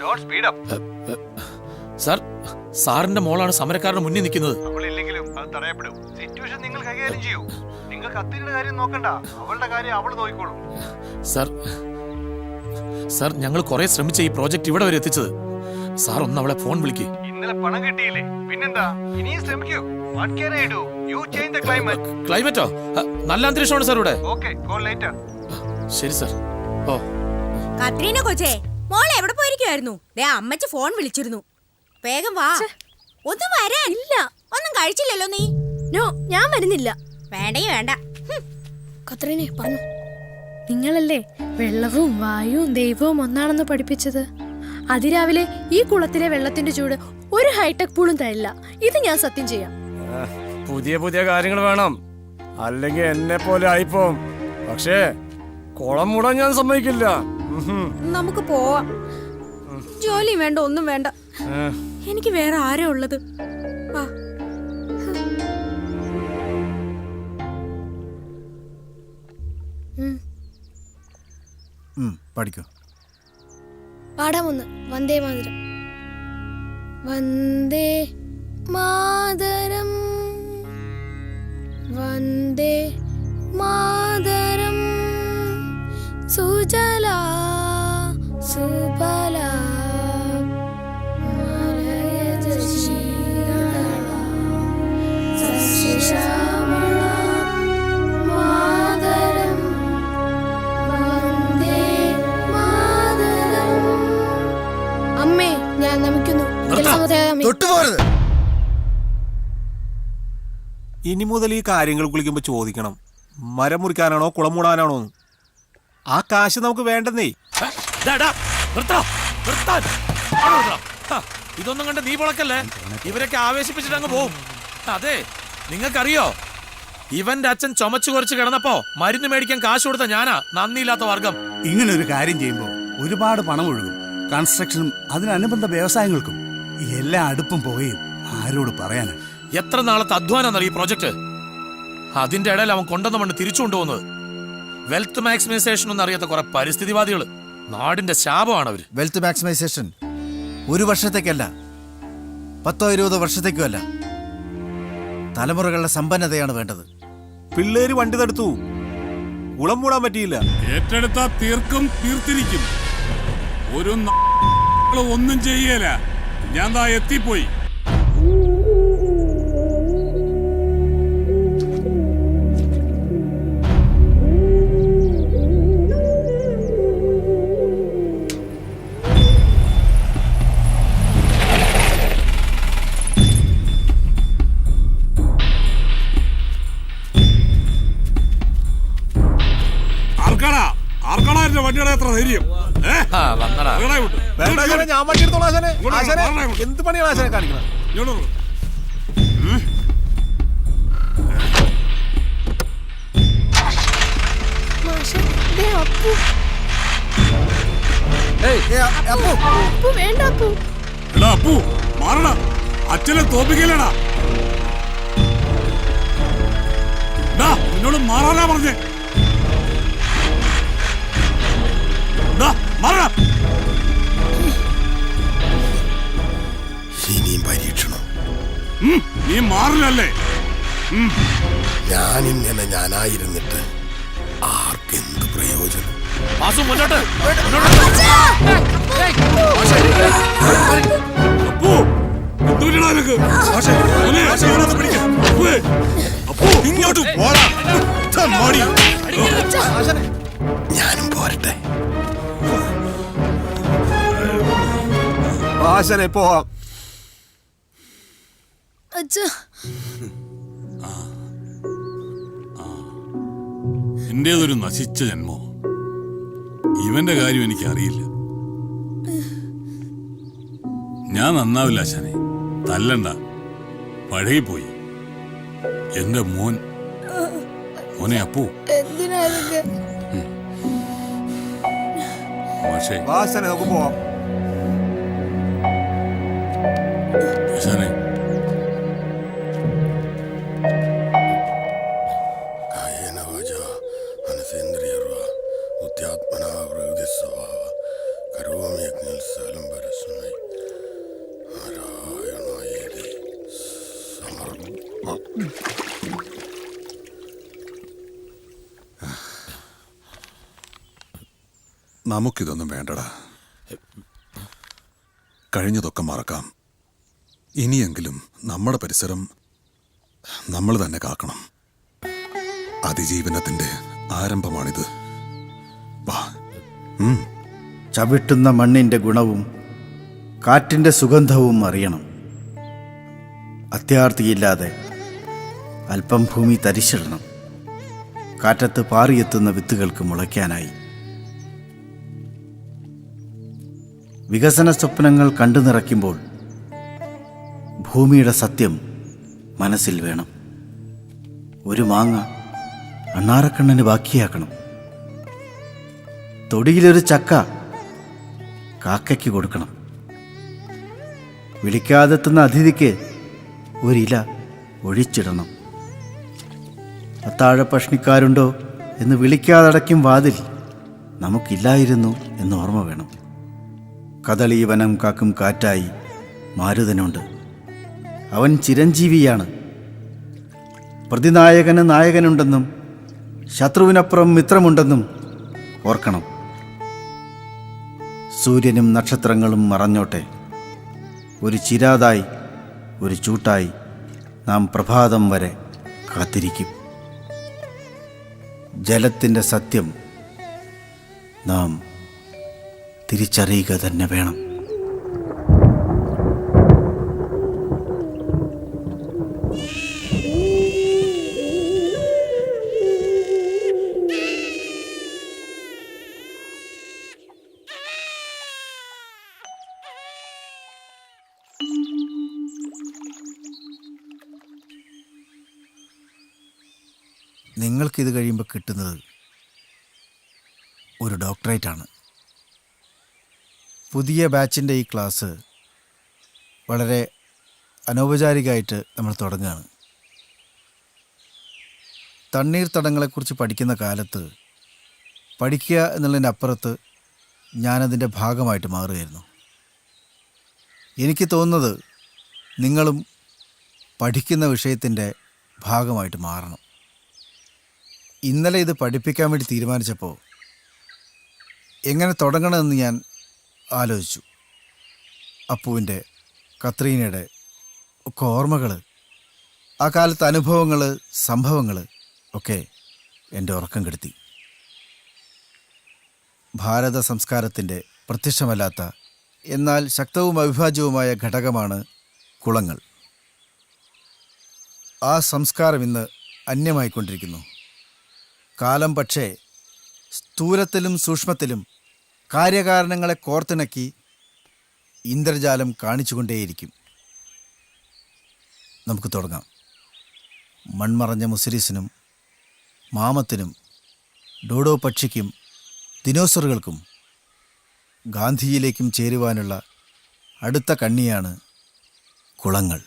Don't speed up. സാർ, സാറിന്റെ മോളാണ് സമരക്കാരുടെ മുന്നിൽ നിൽക്കുന്നത്. അവളില്ലെങ്കിലും അത് തടയപ്പെടും. സിറ്റുവേഷൻ നിങ്ങൾ കൈകാര്യം ചെയ്യൂ. നിങ്ങൾ കത്തിയുടെ കാര്യം നോക്കണ്ട, അവളുടെ കാര്യം അവൾ നോക്കിക്കോളും. സാർ, ഞങ്ങൾ കുറെ ശ്രമിച്ച ഈ പ്രോജക്റ്റ് ഇവിടെ വരെ എത്തിച്ചത്. സാർ ഒന്ന് അവളെ ഫോൺ വിളിക്ക്. ഇന്നലെ പണം കിട്ടിയില്ലേ? പിന്നെന്താ, ഇനിയും ശ്രമിക്കൂ. What can I do? You change the climate. ക്ലൈമറ്റോ? നല്ല അന്തരീക്ഷമാണ് സാർ ഇവിടെ. Okay, call later. ശരി സാർ. ഓ കത്രീന കൊച്ചേ, മോളെ എവിടെ പോയിരിക്കുവായിരുന്നു? ദേ അമ്മച്ചി ഫോൺ വിളിച്ചിരുന്നു. വേഗം വാ. ഒന്നും വരാനില്ല. ഒന്നും കഴിച്ചില്ലല്ലോ നീ? നോ, ഞാൻ വരുന്നില്ല. വേണ്ടേ വേണ്ട. കത്രീനെ പറഞ്ഞു, നിങ്ങളല്ലേ വെള്ളവും വായുവും ദൈവവും ഒന്നാണെന്ന് പഠിപ്പിച്ചത്. അതിരാവിലെ ഈ കുളത്തിലെ വെള്ളത്തിന്റെ ചൂട് ഒരു ഹൈടെക് പൂളും തരില്ല. ഇത് ഞാൻ സത്യം ചെയ്യാം. പുതിയ പുതിയ കാര്യങ്ങൾ വേണം, അല്ലെങ്കിൽ എന്നെ പോലെ ആയിപ്പോവും. പക്ഷേ കുളം മൂടാൻ ഞാൻ സമ്മതിക്കില്ല. നമുക്ക് പോവാം. ജോലി വേണ്ട, ഒന്നും വേണ്ട. എനിക്ക് വേറെ ആരാ ഉള്ളത്? പഠിക്കൂ. പാടാമൊന്ന്. വന്ദേ മാതരം. വന്ദേ മാതരം, വന്ദേ മാതരം, സുജലാ സുഫലാ മലയജ ശീതളാ സസ്യശ്യാമളാ മാതരം, വന്ദേ മാതരം. അമ്മേ, ഞാൻ നമിക്കുന്നു. തൊട്ടുപോകരുത്. ഇനി മുതൽ ഈ കാര്യങ്ങൾ കുളിക്കുമ്പോ ചോദിക്കണം, മരം മുറിക്കാനാണോ കുളം മൂടാനാണോ? ആ കാശ് നമുക്ക് വേണ്ടെന്നേ. ഇതൊന്നും കണ്ട് നീ പൊളക്കല്ലേ. ഇവരൊക്കെ ആവേശിപ്പിച്ചിട്ട് അങ്ങ് പോവും. അതെ, നിങ്ങൾക്കറിയോ, ഇവന്റെ അച്ഛൻ ചുമച്ചു കുറച്ച് കിടന്നപ്പോ മരുന്ന് മേടിക്കാൻ കാശ് കൊടുത്ത ഞാനാ നന്ദിയില്ലാത്ത വർഗം. ഇങ്ങനെ ഒരു കാര്യം ചെയ്യുമ്പോൾ ഒരുപാട് പണം ഒഴുകും. കൺസ്ട്രക്ഷനും അതിനനുബന്ധ വ്യവസായങ്ങൾക്കും. എല്ലാ അടുപ്പും പോവുകയും ആരോട് പറയാനാ? എത്ര നാളത്തെ അധ്വാനം ഈ പ്രോജക്റ്റ്. അതിന്റെ ഇടയിൽ അവൻ കൊണ്ടുവന്ന മണ്ണ് തിരിച്ചു കൊണ്ടുപോകുന്നത്. വെൽത്ത് മാക്സിമൈസേഷൻ ഒന്നും അറിയാത്ത കുറെ പരിസ്ഥിതിവാദികൾ. നാടിന്റെ ശാപമാണ് അവര്. വെൽത്ത് മാക്സിമൈസേഷൻ ഒരു വർഷത്തേക്കല്ല, 10-20 വർഷത്തേക്കും അല്ല. തലമുറകളുടെ സമ്പന്നതയാണ് വേണ്ടത്. പിള്ളേര് വണ്ടി തടുത്തു, കുളം മൂടാൻ പറ്റിയില്ല. ഏറ്റെടുത്താ തീർക്കും, തീർത്തിരിക്കും. ഒരു ഒന്നും ചെയ്യല. ഞാൻ ദാ എത്തിപ്പോയി. വണ്ടിയുടെ എത്ര ധൈര്യം? ഞാൻ വണ്ടി എടുത്തോളാം ആശാനെ. ആശാനെ, എന്ത് പണിയാണ് ആശാനെ കാണിക്കുന്നത്? അപ്പു മാറണ, അച്ഛനെ തോപ്പിക്കലടാ. നിന്നോട് മാറാനാ പറഞ്ഞേ. ഇനിയും പരീക്ഷണം. നീ മാറില്ലല്ലേ? ഞാനിങ്ങനെ ഞാനായിരുന്നിട്ട് ആർക്കെന്ത് പ്രയോജനം? വാസു മുന്നോട്ട്. ഞാനും പോരട്ടെ. ആശാനെ പോവാം. എന്റേതൊരു നശിച്ച ജന്മോ. ഇവന്റെ കാര്യം എനിക്കറിയില്ല. ഞാൻ നന്നാവില്ല ആശാനെ. തല്ലണ്ട, പഴകിപ്പോയി. എന്റെ മോനെ അപ്പു. പക്ഷേ ആശാനെ നമുക്ക് പോവാം. ആശാനെ നമുക്കിതൊന്നും വേണ്ടടാ. കഴിഞ്ഞതൊക്കെ മറക്കാം. ഇനിയെങ്കിലും നമ്മുടെ പരിസരം നമ്മൾ തന്നെ കാക്കണം. അതിജീവനത്തിന്റെ ആരംഭമാണിത്. വാ. ചവിട്ടുന്ന മണ്ണിൻ്റെ ഗുണവും കാറ്റിൻ്റെ സുഗന്ധവും അറിയണം. അത്യാർത്തിയില്ലാതെ അല്പം ഭൂമി തരിച്ചിടണം. കാറ്റത്ത് പാറിയെത്തുന്ന വിത്തുകൾക്ക് മുളയ്ക്കാനായി. വികസന സ്വപ്നങ്ങൾ കണ്ടു നിറയ്ക്കുമ്പോൾ ഭൂമിയുടെ സത്യം മനസ്സിൽ വേണം. ഒരു മാങ്ങ അണ്ണാറക്കണ്ണന് ബാക്കിയാക്കണം. തൊടിയിലൊരു ചക്ക കാക്കയ്ക്ക് കൊടുക്കണം. വിളിക്കാതെത്തുന്ന അതിഥിക്ക് ഒരില ഒഴിച്ചിടണം. അത്താഴ പഷ്ണിക്കാരുണ്ടോ എന്ന് വിളിക്കാതടയ്ക്കും വാതിൽ നമുക്കില്ലായിരുന്നു എന്ന് ഓർമ്മ വേണം. കദളി വനം കാക്കും കാറ്റായി മാരുതനുണ്ട്. അവൻ ചിരഞ്ജീവിയാണ്. പ്രതിനായകന് നായകനുണ്ടെന്നും ശത്രുവിനപ്പുറം മിത്രമുണ്ടെന്നും ഓർക്കണം. സൂര്യനും നക്ഷത്രങ്ങളും മറഞ്ഞോട്ടെ. ഒരു ചിരാതായി, ഒരു ചൂട്ടായി നാം പ്രഭാതം വരെ കാത്തിരിക്കും. ജലത്തിൻ്റെ സത്യം നാം തിരിച്ചറിയുക തന്നെ വേണം. നിങ്ങൾക്കിത് കഴിയുമ്പോൾ കിട്ടുന്നത് ഒരു ഡോക്ടറേറ്റാണ്. പുതിയ ബാച്ചിൻ്റെ ഈ ക്ലാസ് വളരെ അനൗപചാരികമായിട്ട് നമ്മൾ തുടങ്ങുകയാണ്. തണ്ണീർത്തടങ്ങളെക്കുറിച്ച് പഠിക്കുന്ന കാലത്ത് പഠിക്കുക എന്നുള്ളതിനപ്പുറത്ത് ഞാനതിൻ്റെ ഭാഗമായിട്ട് മാറുകയായിരുന്നു. എനിക്ക് തോന്നുന്നത് നിങ്ങളും പഠിക്കുന്ന വിഷയത്തിൻ്റെ ഭാഗമായിട്ട് മാറണം. ഇന്നലെ ഇത് പഠിപ്പിക്കാൻ വേണ്ടി തീരുമാനിച്ചപ്പോൾ എങ്ങനെ തുടങ്ങണമെന്ന് ഞാൻ ആലോചിച്ചു. അപ്പുവിൻ്റെ, കത്രീനയുടെ ഒക്കെ ഓർമ്മകൾ, ആ കാലത്തെ അനുഭവങ്ങൾ, സംഭവങ്ങൾ ഒക്കെ എൻ്റെ ഉറക്കം കെടുത്തി. ഭാരത സംസ്കാരത്തിൻ്റെ പ്രത്യക്ഷമല്ലാത്ത എന്നാൽ ശക്തവും അവിഭാജ്യവുമായ ഘടകമാണ് കുളങ്ങൾ. ആ സംസ്കാരം ഇന്ന് അന്യമായിക്കൊണ്ടിരിക്കുന്നു. കാലം പക്ഷേ സ്ഥൂലത്തിലും സൂക്ഷ്മത്തിലും കാര്യകാരണങ്ങളെ കോർത്തിണക്കി ഇന്ദ്രജാലം കാണിച്ചുകൊണ്ടേയിരിക്കും. നമുക്ക് തുടങ്ങാം. മൺമറഞ്ഞ മുസിരിസിനും മാമത്തിനും ഡോഡോ പക്ഷിക്കും ദിനോസറുകൾക്കും ഗാന്ധിയിലേക്കും ചേരുവാനുള്ള അടുത്ത കണ്ണിയാണ് കുളങ്ങൾ.